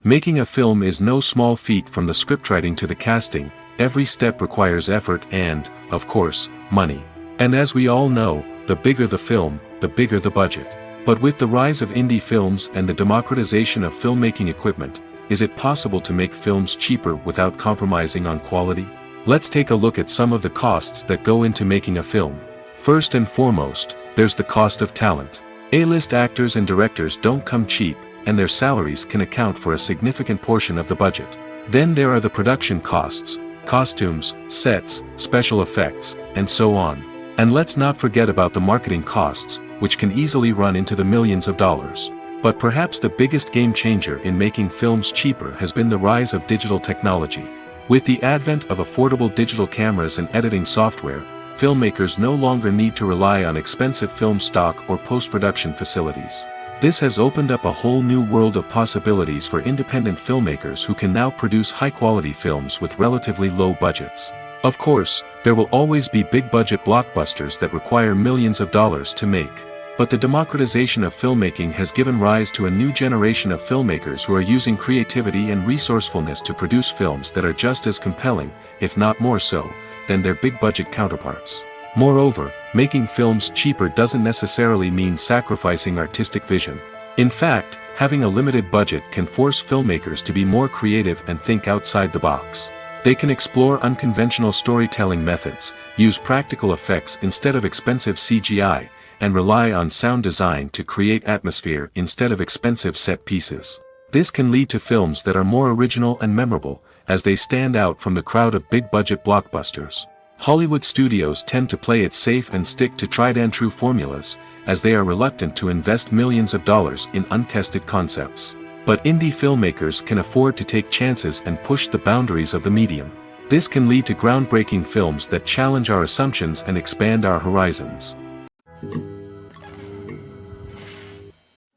Making a film is no small feat. From the scriptwriting to the casting, every step requires effort and, of course, money. And as we all know, the bigger the film, the bigger the budget. But with the rise of indie films and the democratization of filmmaking equipment, is it possible to make films cheaper without compromising on quality? Let's take a look at some of the costs that go into making a film. First and foremost, there's the cost of talent. A-list actors and directors don't come cheap, and their salaries can account for a significant portion of the budget. Then there are the production costs, costumes, sets, special effects, and so on. And let's not forget about the marketing costs, which can easily run into the millions of dollars. But perhaps the biggest game changer in making films cheaper has been the rise of digital technology. With the advent of affordable digital cameras and editing software, filmmakers no longer need to rely on expensive film stock or post-production facilities. This has opened up a whole new world of possibilities for independent filmmakers who can now produce high-quality films with relatively low budgets. Of course, there will always be big-budget blockbusters that require millions of dollars to make. But the democratization of filmmaking has given rise to a new generation of filmmakers who are using creativity and resourcefulness to produce films that are just as compelling, if not more so, than their big-budget counterparts. Moreover, making films cheaper doesn't necessarily mean sacrificing artistic vision. In fact, having a limited budget can force filmmakers to be more creative and think outside the box. They can explore unconventional storytelling methods, use practical effects instead of expensive CGI, and rely on sound design to create atmosphere instead of expensive set pieces. This can lead to films that are more original and memorable, as they stand out from the crowd of big-budget blockbusters. Hollywood studios tend to play it safe and stick to tried-and-true formulas, as they are reluctant to invest millions of dollars in untested concepts. But indie filmmakers can afford to take chances and push the boundaries of the medium. This can lead to groundbreaking films that challenge our assumptions and expand our horizons.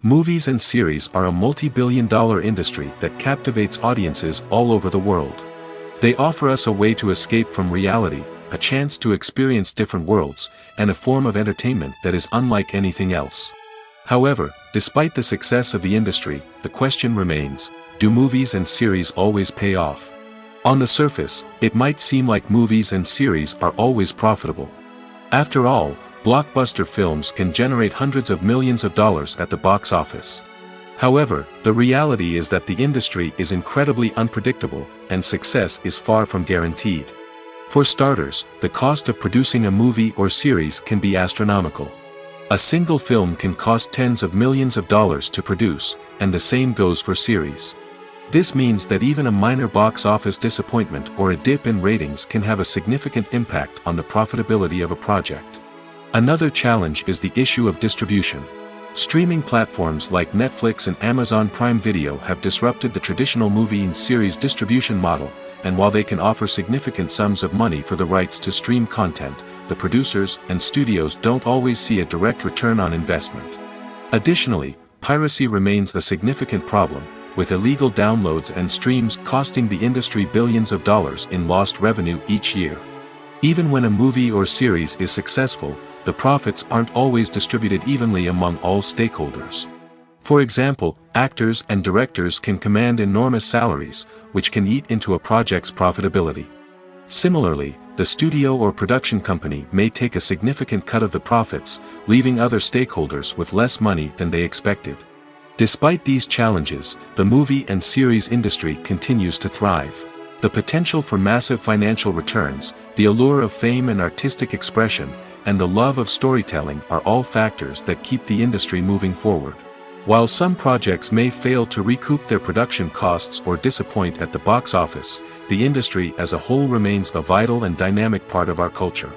Movies and series are a multi-billion-dollar industry that captivates audiences all over the world. They offer us a way to escape from reality, a chance to experience different worlds, and a form of entertainment that is unlike anything else. However, despite the success of the industry, the question remains, do movies and series always pay off? On the surface, it might seem like movies and series are always profitable. After all, blockbuster films can generate hundreds of millions of dollars at the box office. However, the reality is that the industry is incredibly unpredictable, and success is far from guaranteed. For starters, the cost of producing a movie or series can be astronomical. A single film can cost tens of millions of dollars to produce, and the same goes for series. This means that even a minor box office disappointment or a dip in ratings can have a significant impact on the profitability of a project. Another challenge is the issue of distribution. Streaming platforms like Netflix and Amazon Prime Video have disrupted the traditional movie and series distribution model, and while they can offer significant sums of money for the rights to stream content, the producers and studios don't always see a direct return on investment. Additionally, piracy remains a significant problem, with illegal downloads and streams costing the industry billions of dollars in lost revenue each year. Even when a movie or series is successful, the profits aren't always distributed evenly among all stakeholders. For example, actors and directors can command enormous salaries, which can eat into a project's profitability. Similarly, the studio or production company may take a significant cut of the profits, leaving other stakeholders with less money than they expected. Despite these challenges, the movie and series industry continues to thrive. The potential for massive financial returns, the allure of fame and artistic expression, and the love of storytelling are all factors that keep the industry moving forward. While some projects may fail to recoup their production costs or disappoint at the box office, the industry as a whole remains a vital and dynamic part of our culture.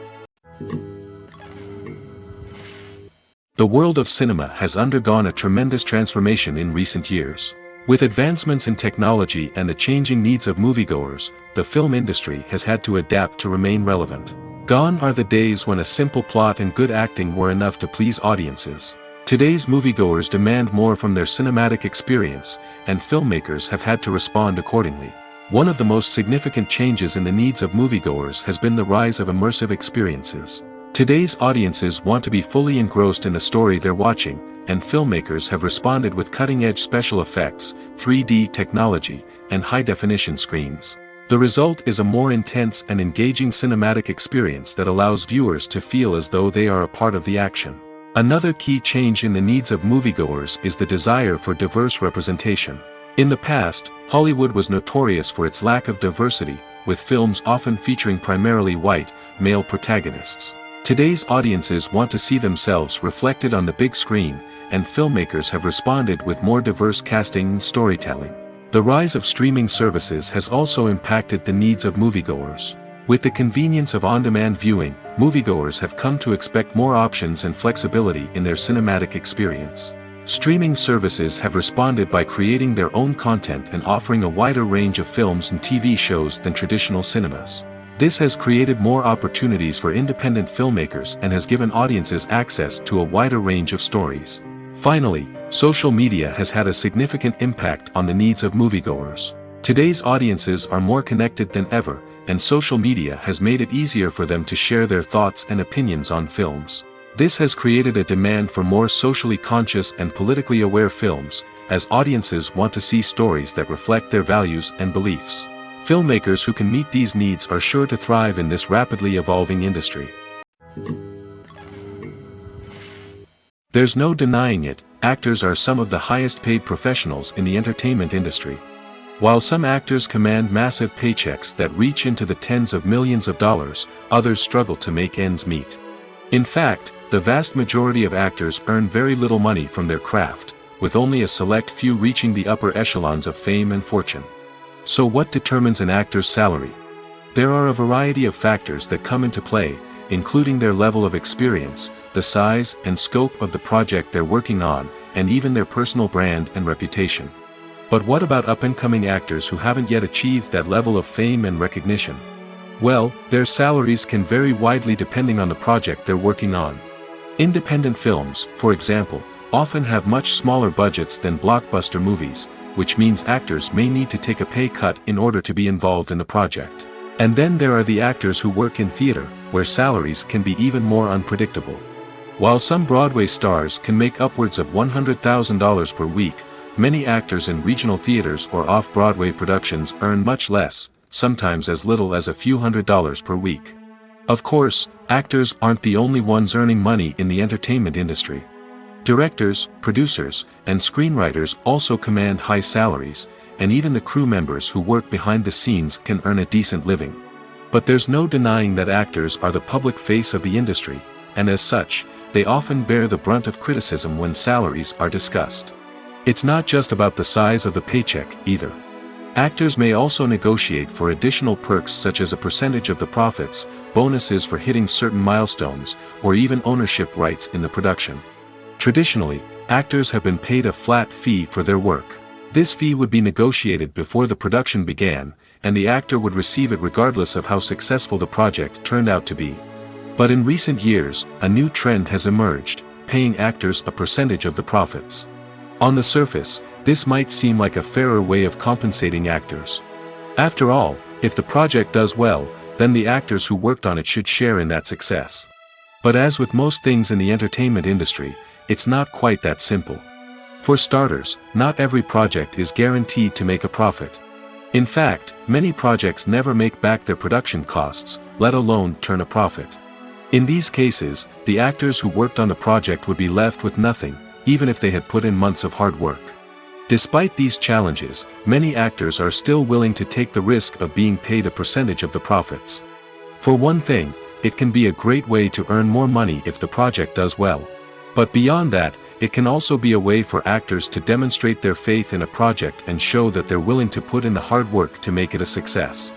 The world of cinema has undergone a tremendous transformation in recent years. With advancements in technology and the changing needs of moviegoers, the film industry has had to adapt to remain relevant. Gone are the days when a simple plot and good acting were enough to please audiences. Today's moviegoers demand more from their cinematic experience, and filmmakers have had to respond accordingly. One of the most significant changes in the needs of moviegoers has been the rise of immersive experiences. Today's audiences want to be fully engrossed in the story they're watching, and filmmakers have responded with cutting-edge special effects, 3D technology, and high-definition screens. The result is a more intense and engaging cinematic experience that allows viewers to feel as though they are a part of the action. Another key change in the needs of moviegoers is the desire for diverse representation. In the past, Hollywood was notorious for its lack of diversity, with films often featuring primarily white, male protagonists. Today's audiences want to see themselves reflected on the big screen, and filmmakers have responded with more diverse casting and storytelling. The rise of streaming services has also impacted the needs of moviegoers. With the convenience of on-demand viewing, moviegoers have come to expect more options and flexibility in their cinematic experience. Streaming services have responded by creating their own content and offering a wider range of films and TV shows than traditional cinemas. This has created more opportunities for independent filmmakers and has given audiences access to a wider range of stories. Finally, social media has had a significant impact on the needs of moviegoers. Today's audiences are more connected than ever, and social media has made it easier for them to share their thoughts and opinions on films. This has created a demand for more socially conscious and politically aware films, as audiences want to see stories that reflect their values and beliefs. Filmmakers who can meet these needs are sure to thrive in this rapidly evolving industry. There's no denying it, actors are some of the highest paid professionals in the entertainment industry. While some actors command massive paychecks that reach into the tens of millions of dollars, others struggle to make ends meet. In fact, the vast majority of actors earn very little money from their craft, with only a select few reaching the upper echelons of fame and fortune. So what determines an actor's salary? There are a variety of factors that come into play, including their level of experience, the size and scope of the project they're working on, and even their personal brand and reputation. But what about up-and-coming actors who haven't yet achieved that level of fame and recognition? Well, their salaries can vary widely depending on the project they're working on. Independent films, for example, often have much smaller budgets than blockbuster movies, which means actors may need to take a pay cut in order to be involved in the project. And then there are the actors who work in theater, where salaries can be even more unpredictable. While some Broadway stars can make upwards of $100,000 per week, many actors in regional theaters or off-Broadway productions earn much less, sometimes as little as a few $100s per week. Of course, actors aren't the only ones earning money in the entertainment industry. Directors, producers, and screenwriters also command high salaries, and even the crew members who work behind the scenes can earn a decent living. But there's no denying that actors are the public face of the industry, and as such, they often bear the brunt of criticism when salaries are discussed. It's not just about the size of the paycheck, either. Actors may also negotiate for additional perks such as a percentage of the profits, bonuses for hitting certain milestones, or even ownership rights in the production. Traditionally, actors have been paid a flat fee for their work. This fee would be negotiated before the production began, and the actor would receive it regardless of how successful the project turned out to be. But in recent years, a new trend has emerged, paying actors a percentage of the profits. On the surface, this might seem like a fairer way of compensating actors. After all, if the project does well, then the actors who worked on it should share in that success. But as with most things in the entertainment industry, it's not quite that simple. For starters, not every project is guaranteed to make a profit. In fact, many projects never make back their production costs, let alone turn a profit. In these cases, the actors who worked on the project would be left with nothing, even if they had put in months of hard work. Despite these challenges, many actors are still willing to take the risk of being paid a percentage of the profits. For one thing, it can be a great way to earn more money if the project does well. But beyond that, it can also be a way for actors to demonstrate their faith in a project and show that they're willing to put in the hard work to make it a success.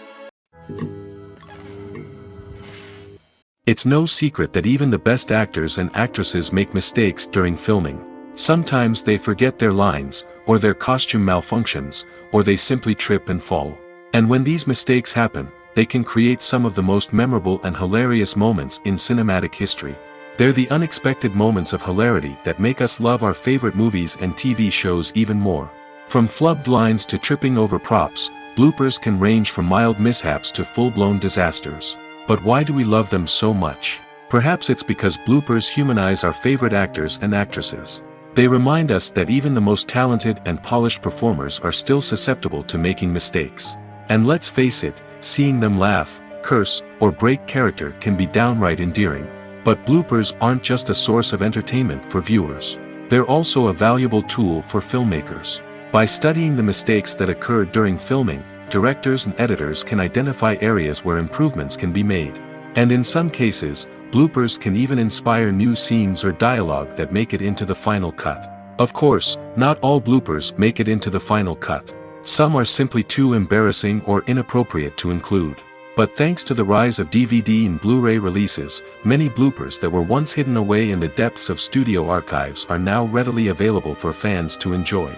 It's no secret that even the best actors and actresses make mistakes during filming. Sometimes they forget their lines, or their costume malfunctions, or they simply trip and fall. And when these mistakes happen, they can create some of the most memorable and hilarious moments in cinematic history. They're the unexpected moments of hilarity that make us love our favorite movies and TV shows even more. From flubbed lines to tripping over props, bloopers can range from mild mishaps to full-blown disasters. But why do we love them so much? Perhaps it's because bloopers humanize our favorite actors and actresses. They remind us that even the most talented and polished performers are still susceptible to making mistakes. And let's face it, seeing them laugh, curse, or break character can be downright endearing. But bloopers aren't just a source of entertainment for viewers. They're also a valuable tool for filmmakers. By studying the mistakes that occurred during filming, directors and editors can identify areas where improvements can be made. And in some cases, bloopers can even inspire new scenes or dialogue that make it into the final cut. Of course, not all bloopers make it into the final cut. Some are simply too embarrassing or inappropriate to include. But thanks to the rise of DVD and Blu-ray releases, many bloopers that were once hidden away in the depths of studio archives are now readily available for fans to enjoy.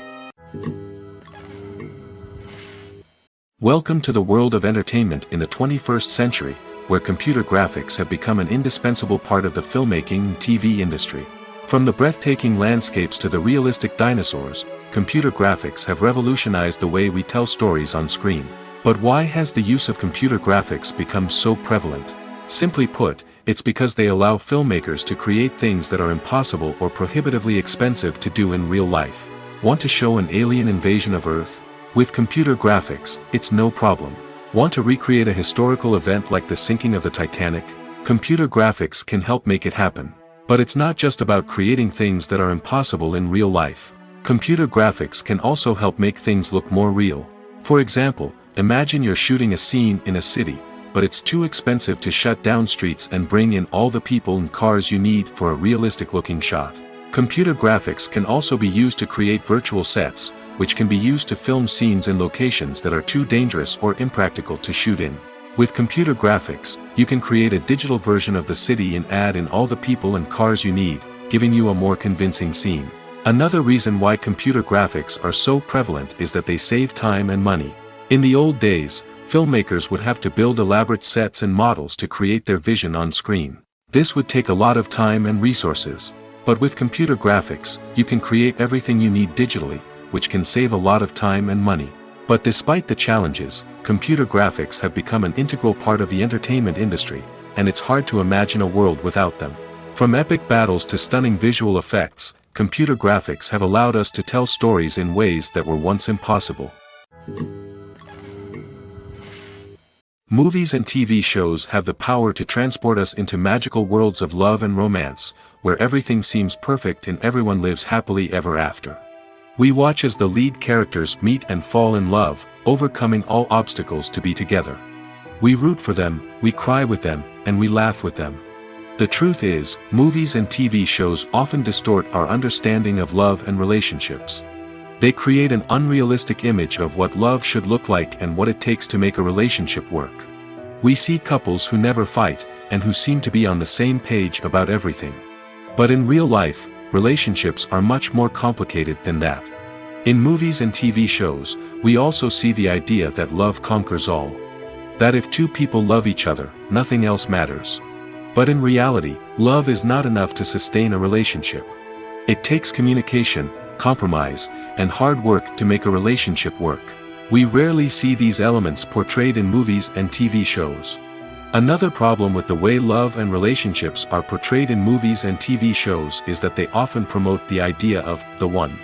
Welcome to the world of entertainment in the 21st century, where computer graphics have become an indispensable part of the filmmaking and TV industry. From the breathtaking landscapes to the realistic dinosaurs, computer graphics have revolutionized the way we tell stories on screen. But why has the use of computer graphics become so prevalent? Simply put, it's because they allow filmmakers to create things that are impossible or prohibitively expensive to do in real life. Want to show an alien invasion of Earth? With computer graphics, it's no problem. Want to recreate a historical event like the sinking of the Titanic? Computer graphics can help make it happen. But it's not just about creating things that are impossible in real life. Computer graphics can also help make things look more real. For example, imagine you're shooting a scene in a city, but it's too expensive to shut down streets and bring in all the people and cars you need for a realistic-looking shot. Computer graphics can also be used to create virtual sets, which can be used to film scenes in locations that are too dangerous or impractical to shoot in. With computer graphics, you can create a digital version of the city and add in all the people and cars you need, giving you a more convincing scene. Another reason why computer graphics are so prevalent is that they save time and money. In the old days, filmmakers would have to build elaborate sets and models to create their vision on screen. This would take a lot of time and resources. But with computer graphics, you can create everything you need digitally, which can save a lot of time and money. But despite the challenges, computer graphics have become an integral part of the entertainment industry, and it's hard to imagine a world without them. From epic battles to stunning visual effects, computer graphics have allowed us to tell stories in ways that were once impossible. Movies and TV shows have the power to transport us into magical worlds of love and romance, where everything seems perfect and everyone lives happily ever after. We watch as the lead characters meet and fall in love, overcoming all obstacles to be together. We root for them, we cry with them, and we laugh with them. The truth is, movies and TV shows often distort our understanding of love and relationships. They create an unrealistic image of what love should look like and what it takes to make a relationship work. We see couples who never fight, and who seem to be on the same page about everything. But in real life, relationships are much more complicated than that. In movies and TV shows, we also see the idea that love conquers all. That if two people love each other, nothing else matters. But in reality, love is not enough to sustain a relationship. It takes communication, compromise, and hard work to make a relationship work. We rarely see these elements portrayed in movies and TV shows. Another problem with the way love and relationships are portrayed in movies and TV shows is that they often promote the idea of the one.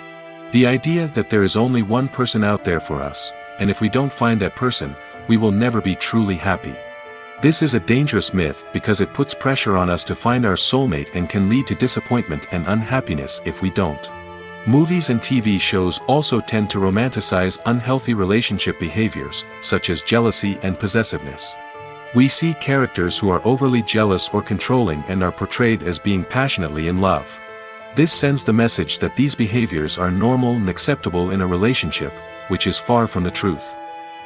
The idea that there is only one person out there for us, and if we don't find that person, we will never be truly happy. This is a dangerous myth because it puts pressure on us to find our soulmate and can lead to disappointment and unhappiness if we don't. Movies and TV shows also tend to romanticize unhealthy relationship behaviors, such as jealousy and possessiveness. We see characters who are overly jealous or controlling and are portrayed as being passionately in love. This sends the message that these behaviors are normal and acceptable in a relationship, which is far from the truth.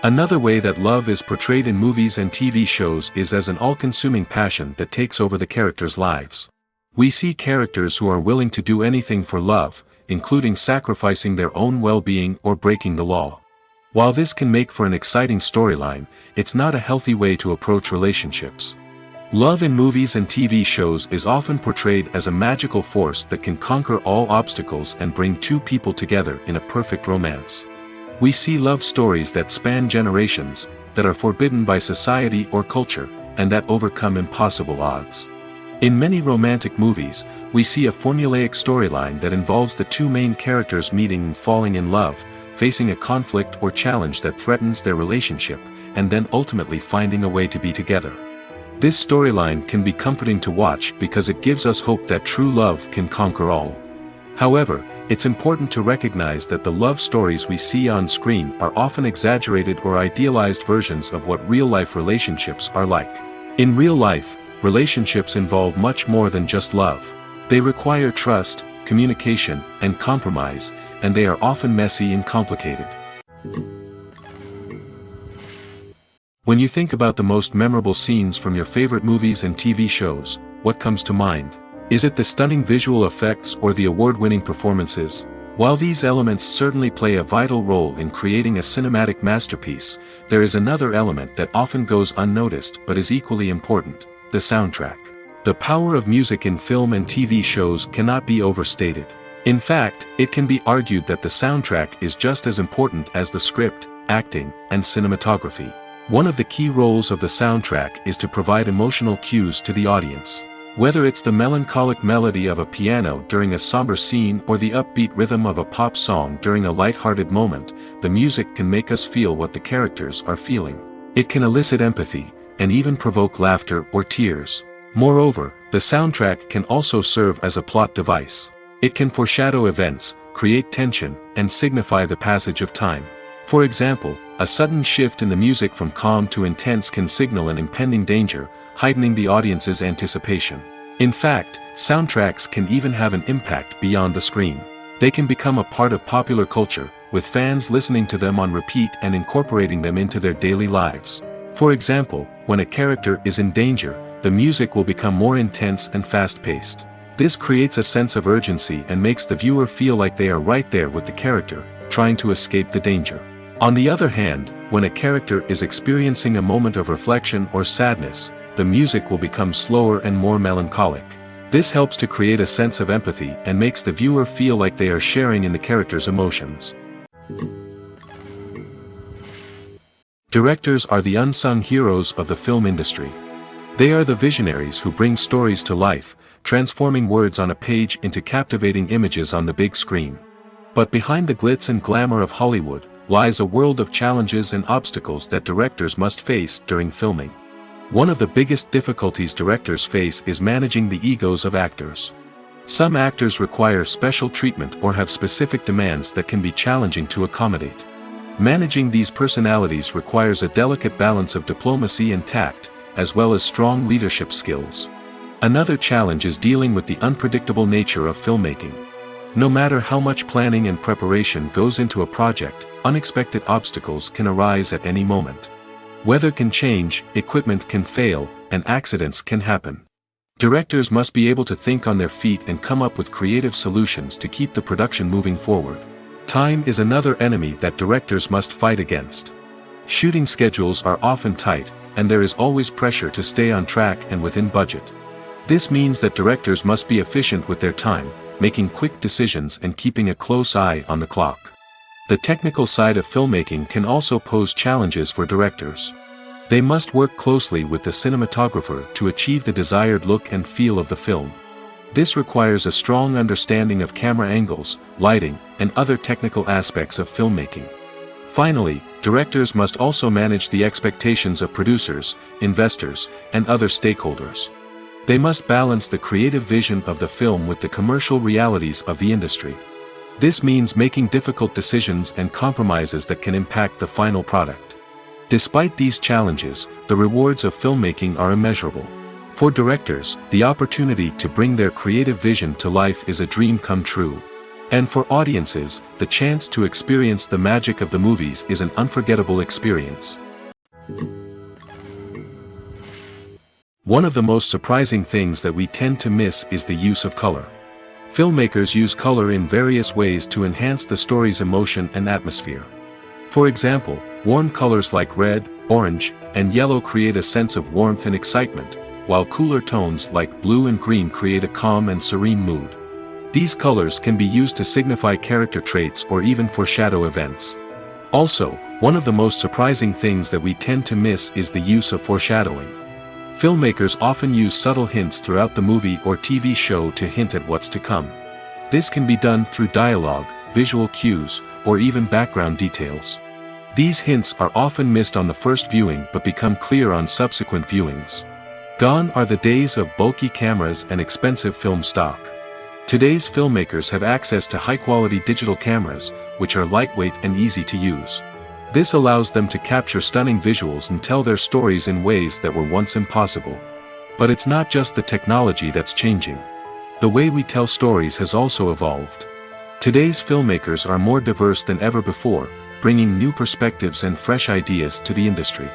Another way that love is portrayed in movies and TV shows is as an all-consuming passion that takes over the characters' lives. We see characters who are willing to do anything for love, including sacrificing their own well-being or breaking the law. While this can make for an exciting storyline, it's not a healthy way to approach relationships. Love in movies and TV shows is often portrayed as a magical force that can conquer all obstacles and bring two people together in a perfect romance. We see love stories that span generations, that are forbidden by society or culture, and that overcome impossible odds. In many romantic movies, we see a formulaic storyline that involves the two main characters meeting and falling in love, facing a conflict or challenge that threatens their relationship, and then ultimately finding a way to be together. This storyline can be comforting to watch because it gives us hope that true love can conquer all. However, it's important to recognize that the love stories we see on screen are often exaggerated or idealized versions of what real-life relationships are like. In real life, relationships involve much more than just love. They require trust, communication, and compromise, and they are often messy and complicated. When you think about the most memorable scenes from your favorite movies and TV shows, what comes to mind? Is it the stunning visual effects or the award-winning performances? While these elements certainly play a vital role in creating a cinematic masterpiece, there is another element that often goes unnoticed but is equally important: the soundtrack. The power of music in film and TV shows cannot be overstated. In fact, it can be argued that the soundtrack is just as important as the script, acting, and cinematography. One of the key roles of the soundtrack is to provide emotional cues to the audience. Whether it's the melancholic melody of a piano during a somber scene or the upbeat rhythm of a pop song during a light-hearted moment, the music can make us feel what the characters are feeling. It can elicit empathy, and even provoke laughter or tears. Moreover, the soundtrack can also serve as a plot device. It can foreshadow events, create tension, and signify the passage of time. For example, a sudden shift in the music from calm to intense can signal an impending danger, heightening the audience's anticipation. In fact, soundtracks can even have an impact beyond the screen. They can become a part of popular culture, with fans listening to them on repeat and incorporating them into their daily lives. For example, when a character is in danger, the music will become more intense and fast-paced. This creates a sense of urgency and makes the viewer feel like they are right there with the character, trying to escape the danger. On the other hand, when a character is experiencing a moment of reflection or sadness, the music will become slower and more melancholic. This helps to create a sense of empathy and makes the viewer feel like they are sharing in the character's emotions. Directors are the unsung heroes of the film industry. They are the visionaries who bring stories to life, transforming words on a page into captivating images on the big screen. But behind the glitz and glamour of Hollywood lies a world of challenges and obstacles that directors must face during filming. One of the biggest difficulties directors face is managing the egos of actors. Some actors require special treatment or have specific demands that can be challenging to accommodate. Managing these personalities requires a delicate balance of diplomacy and tact, as well as strong leadership skills. Another challenge is dealing with the unpredictable nature of filmmaking. No matter how much planning and preparation goes into a project, unexpected obstacles can arise at any moment. Weather can change, equipment can fail, and accidents can happen. Directors must be able to think on their feet and come up with creative solutions to keep the production moving forward. Time is another enemy that directors must fight against. Shooting schedules are often tight, and there is always pressure to stay on track and within budget. This means that directors must be efficient with their time, making quick decisions and keeping a close eye on the clock. The technical side of filmmaking can also pose challenges for directors. They must work closely with the cinematographer to achieve the desired look and feel of the film. This requires a strong understanding of camera angles, lighting, and other technical aspects of filmmaking. Finally, directors must also manage the expectations of producers, investors, and other stakeholders. They must balance the creative vision of the film with the commercial realities of the industry. This means making difficult decisions and compromises that can impact the final product. Despite these challenges, the rewards of filmmaking are immeasurable. For directors, the opportunity to bring their creative vision to life is a dream come true. And for audiences, the chance to experience the magic of the movies is an unforgettable experience. One of the most surprising things that we tend to miss is the use of color. Filmmakers use color in various ways to enhance the story's emotion and atmosphere. For example, warm colors like red, orange, and yellow create a sense of warmth and excitement, while cooler tones like blue and green create a calm and serene mood. These colors can be used to signify character traits or even foreshadow events. Also, one of the most surprising things that we tend to miss is the use of foreshadowing. Filmmakers often use subtle hints throughout the movie or TV show to hint at what's to come. This can be done through dialogue, visual cues, or even background details. These hints are often missed on the first viewing but become clear on subsequent viewings. Gone are the days of bulky cameras and expensive film stock. Today's filmmakers have access to high-quality digital cameras, which are lightweight and easy to use. This allows them to capture stunning visuals and tell their stories in ways that were once impossible. But it's not just the technology that's changing. The way we tell stories has also evolved. Today's filmmakers are more diverse than ever before, bringing new perspectives and fresh ideas to the industry.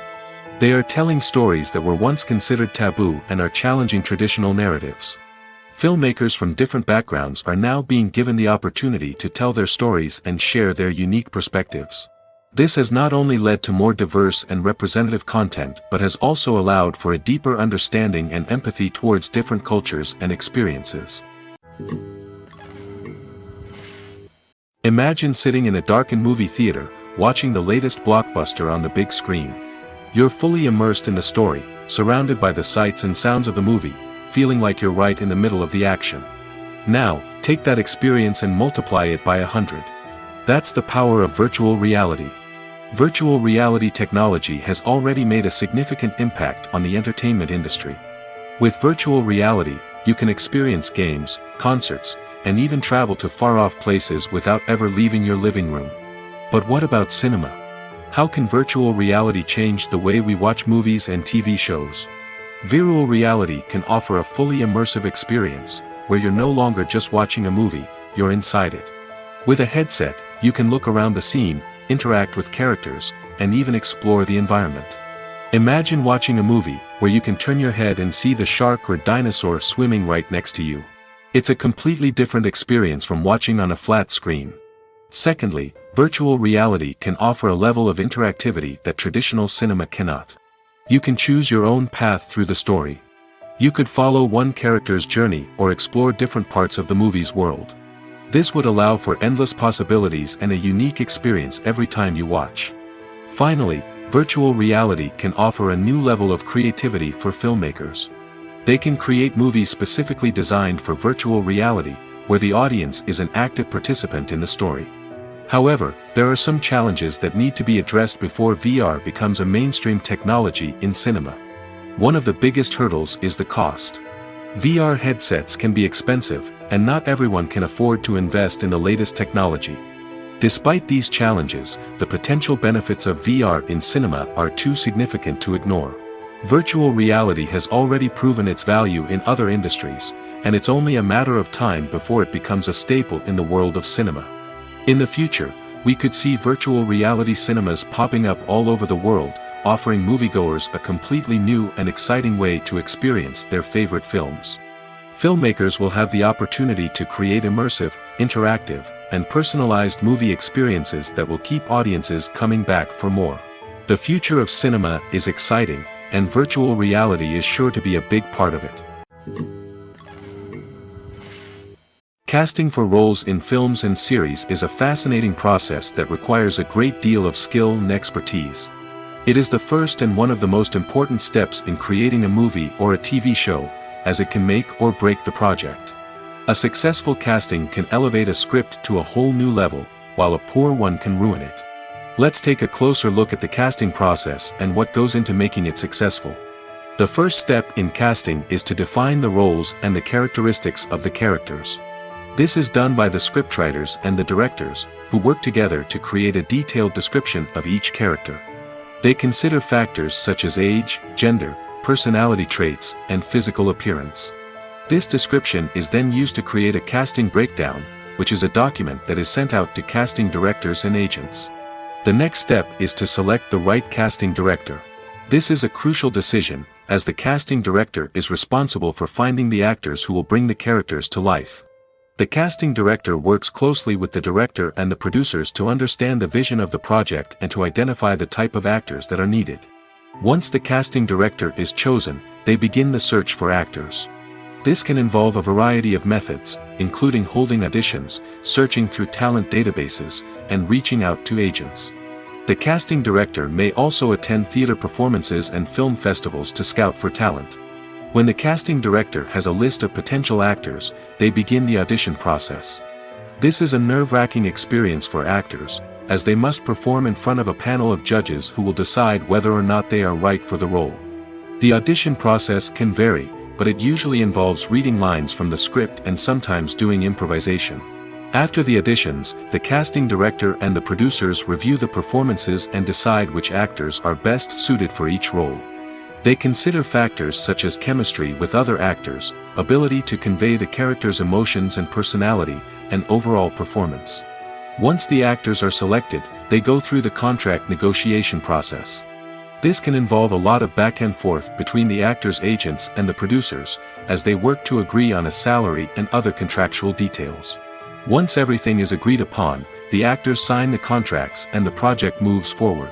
They are telling stories that were once considered taboo and are challenging traditional narratives. Filmmakers from different backgrounds are now being given the opportunity to tell their stories and share their unique perspectives. This has not only led to more diverse and representative content but has also allowed for a deeper understanding and empathy towards different cultures and experiences. Imagine sitting in a darkened movie theater, watching the latest blockbuster on the big screen. You're fully immersed in the story, surrounded by the sights and sounds of the movie, feeling like you're right in the middle of the action. Now, take that experience and multiply it by 100. That's the power of virtual reality. Virtual reality technology has already made a significant impact on the entertainment industry. With virtual reality, you can experience games, concerts, and even travel to far-off places without ever leaving your living room. But what about cinema? How can virtual reality change the way we watch movies and TV shows? Virtual reality can offer a fully immersive experience, where you're no longer just watching a movie, you're inside it. With a headset, you can look around the scene, interact with characters, and even explore the environment. Imagine watching a movie, where you can turn your head and see the shark or dinosaur swimming right next to you. It's a completely different experience from watching on a flat screen. Secondly, virtual reality can offer a level of interactivity that traditional cinema cannot. You can choose your own path through the story. You could follow one character's journey or explore different parts of the movie's world. This would allow for endless possibilities and a unique experience every time you watch. Finally, virtual reality can offer a new level of creativity for filmmakers. They can create movies specifically designed for virtual reality, where the audience is an active participant in the story. However, there are some challenges that need to be addressed before VR becomes a mainstream technology in cinema. One of the biggest hurdles is the cost. VR headsets can be expensive, and not everyone can afford to invest in the latest technology. Despite these challenges, the potential benefits of VR in cinema are too significant to ignore. Virtual reality has already proven its value in other industries, and it's only a matter of time before it becomes a staple in the world of cinema. In the future, we could see virtual reality cinemas popping up all over the world, offering moviegoers a completely new and exciting way to experience their favorite films. Filmmakers will have the opportunity to create immersive, interactive, and personalized movie experiences that will keep audiences coming back for more. The future of cinema is exciting, and virtual reality is sure to be a big part of it. Casting for roles in films and series is a fascinating process that requires a great deal of skill and expertise. It is the first and one of the most important steps in creating a movie or a TV show, as it can make or break the project. A successful casting can elevate a script to a whole new level, while a poor one can ruin it. Let's take a closer look at the casting process and what goes into making it successful. The first step in casting is to define the roles and the characteristics of the characters. This is done by the scriptwriters and the directors, who work together to create a detailed description of each character. They consider factors such as age, gender, personality traits, and physical appearance. This description is then used to create a casting breakdown, which is a document that is sent out to casting directors and agents. The next step is to select the right casting director. This is a crucial decision, as the casting director is responsible for finding the actors who will bring the characters to life. The casting director works closely with the director and the producers to understand the vision of the project and to identify the type of actors that are needed. Once the casting director is chosen, they begin the search for actors. This can involve a variety of methods, including holding auditions, searching through talent databases, and reaching out to agents. The casting director may also attend theater performances and film festivals to scout for talent. When the casting director has a list of potential actors, they begin the audition process. This is a nerve-wracking experience for actors, as they must perform in front of a panel of judges who will decide whether or not they are right for the role. The audition process can vary, but it usually involves reading lines from the script and sometimes doing improvisation. After the auditions, the casting director and the producers review the performances and decide which actors are best suited for each role. They consider factors such as chemistry with other actors, ability to convey the character's emotions and personality, and overall performance. Once the actors are selected, they go through the contract negotiation process. This can involve a lot of back and forth between the actors' agents and the producers, as they work to agree on a salary and other contractual details. Once everything is agreed upon, the actors sign the contracts and the project moves forward.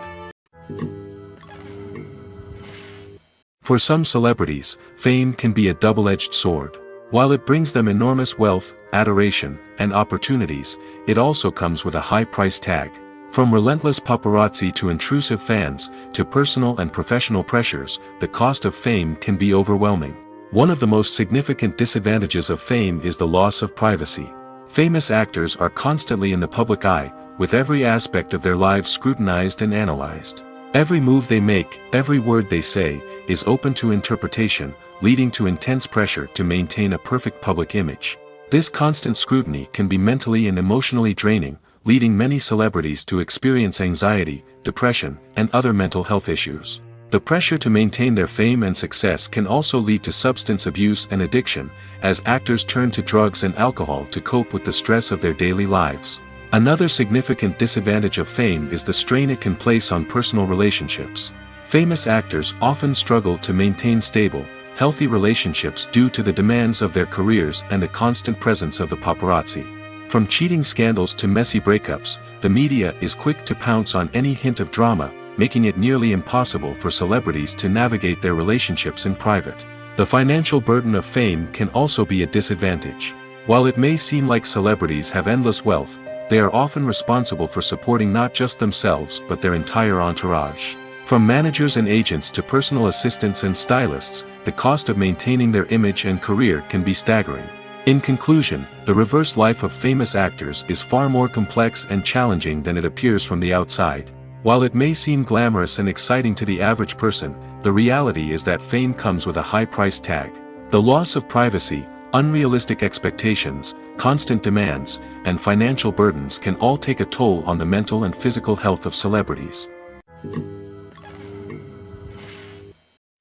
For some celebrities, fame can be a double-edged sword. While it brings them enormous wealth, adoration, and opportunities, it also comes with a high price tag. From relentless paparazzi to intrusive fans, to personal and professional pressures, the cost of fame can be overwhelming. One of the most significant disadvantages of fame is the loss of privacy. Famous actors are constantly in the public eye, with every aspect of their lives scrutinized and analyzed. Every move they make, every word they say, is open to interpretation, leading to intense pressure to maintain a perfect public image. This constant scrutiny can be mentally and emotionally draining, leading many celebrities to experience anxiety, depression, and other mental health issues. The pressure to maintain their fame and success can also lead to substance abuse and addiction, as actors turn to drugs and alcohol to cope with the stress of their daily lives. Another significant disadvantage of fame is the strain it can place on personal relationships. Famous actors often struggle to maintain stable, healthy relationships due to the demands of their careers and the constant presence of the paparazzi. From cheating scandals to messy breakups, the media is quick to pounce on any hint of drama, making it nearly impossible for celebrities to navigate their relationships in private. The financial burden of fame can also be a disadvantage. While it may seem like celebrities have endless wealth, they are often responsible for supporting not just themselves but their entire entourage. From managers and agents to personal assistants and stylists, the cost of maintaining their image and career can be staggering. In conclusion, the reverse life of famous actors is far more complex and challenging than it appears from the outside. While it may seem glamorous and exciting to the average person, the reality is that fame comes with a high price tag. The loss of privacy, unrealistic expectations, constant demands, and financial burdens can all take a toll on the mental and physical health of celebrities.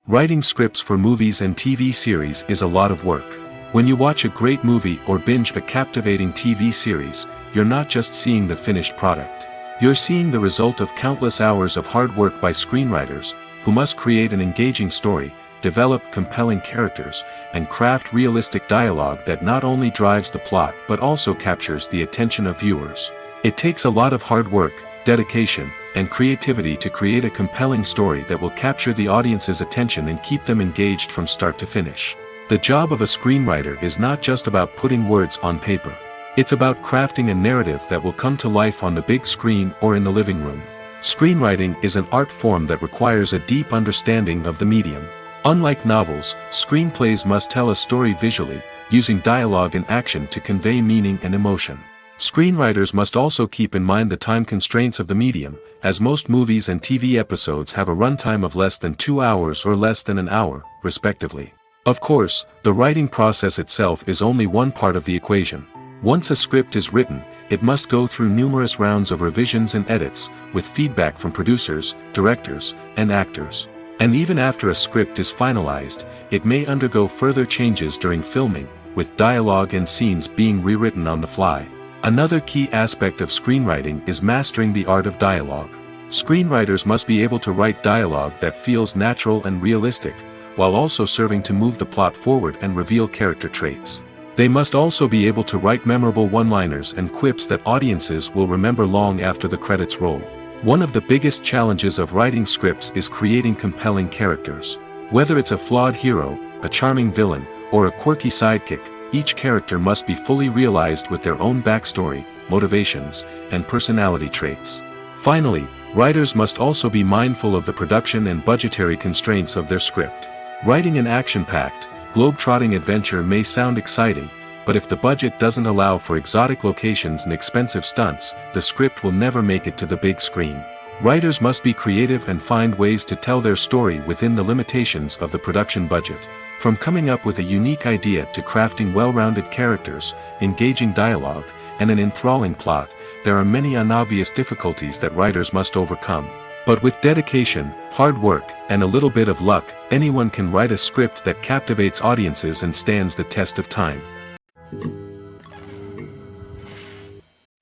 Writing scripts for movies and TV series is a lot of work. When you watch a great movie or binge a captivating TV series, you're not just seeing the finished product. You're seeing the result of countless hours of hard work by screenwriters, who must create an engaging story, develop compelling characters, and craft realistic dialogue that not only drives the plot but also captures the attention of viewers. It takes a lot of hard work, dedication, and creativity to create a compelling story that will capture the audience's attention and keep them engaged from start to finish. The job of a screenwriter is not just about putting words on paper. It's about crafting a narrative that will come to life on the big screen or in the living room. Screenwriting is an art form that requires a deep understanding of the medium. Unlike novels, screenplays must tell a story visually, using dialogue and action to convey meaning and emotion. Screenwriters must also keep in mind the time constraints of the medium, as most movies and TV episodes have a runtime of less than 2 hours or less than an hour, respectively. Of course, the writing process itself is only one part of the equation. Once a script is written, it must go through numerous rounds of revisions and edits, with feedback from producers, directors, and actors. And even after a script is finalized, it may undergo further changes during filming, with dialogue and scenes being rewritten on the fly. Another key aspect of screenwriting is mastering the art of dialogue. Screenwriters must be able to write dialogue that feels natural and realistic, while also serving to move the plot forward and reveal character traits. They must also be able to write memorable one-liners and quips that audiences will remember long after the credits roll. One of the biggest challenges of writing scripts is creating compelling characters. Whether it's a flawed hero, a charming villain, or a quirky sidekick, each character must be fully realized with their own backstory, motivations, and personality traits. Finally, writers must also be mindful of the production and budgetary constraints of their script. Writing an action-packed, globe-trotting adventure may sound exciting, but if the budget doesn't allow for exotic locations and expensive stunts, the script will never make it to the big screen. Writers must be creative and find ways to tell their story within the limitations of the production budget. From coming up with a unique idea to crafting well-rounded characters, engaging dialogue, and an enthralling plot, there are many unobvious difficulties that writers must overcome. But with dedication, hard work, and a little bit of luck, anyone can write a script that captivates audiences and stands the test of time.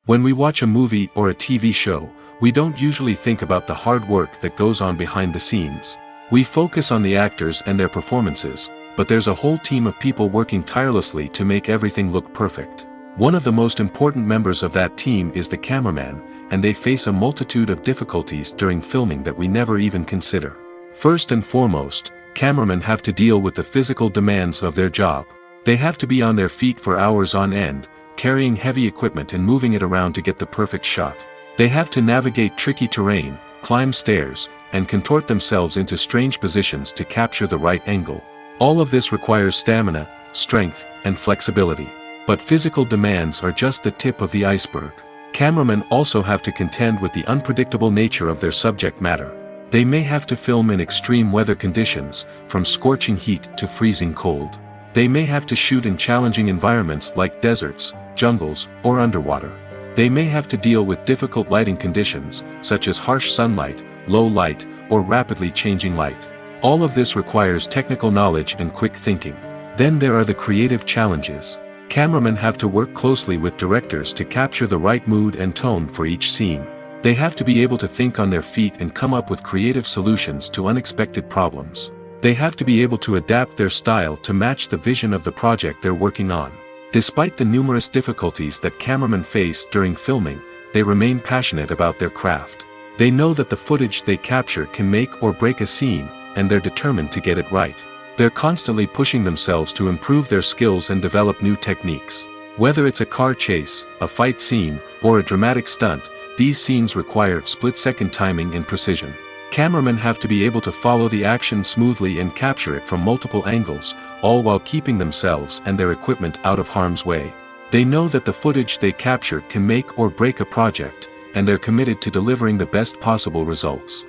When we watch a movie or a TV show, we don't usually think about the hard work that goes on behind the scenes. We focus on the actors and their performances, but there's a whole team of people working tirelessly to make everything look perfect. One of the most important members of that team is the cameraman, and they face a multitude of difficulties during filming that we never even consider. First and foremost, cameramen have to deal with the physical demands of their job. They have to be on their feet for hours on end, carrying heavy equipment and moving it around to get the perfect shot. They have to navigate tricky terrain, climb stairs, and contort themselves into strange positions to capture the right angle. All of this requires stamina, strength, and flexibility. But physical demands are just the tip of the iceberg. Cameramen also have to contend with the unpredictable nature of their subject matter. They may have to film in extreme weather conditions, from scorching heat to freezing cold. They may have to shoot in challenging environments like deserts, jungles, or underwater. They may have to deal with difficult lighting conditions, such as harsh sunlight, low light, or rapidly changing light. All of this requires technical knowledge and quick thinking. Then there are the creative challenges. Cameramen have to work closely with directors to capture the right mood and tone for each scene. They have to be able to think on their feet and come up with creative solutions to unexpected problems. They have to be able to adapt their style to match the vision of the project they're working on. Despite the numerous difficulties that cameramen face during filming, they remain passionate about their craft. They know that the footage they capture can make or break a scene, and they're determined to get it right. They're constantly pushing themselves to improve their skills and develop new techniques. Whether it's a car chase, a fight scene, or a dramatic stunt, these scenes require split-second timing and precision. Cameramen have to be able to follow the action smoothly and capture it from multiple angles, all while keeping themselves and their equipment out of harm's way. They know that the footage they capture can make or break a project, and they're committed to delivering the best possible results.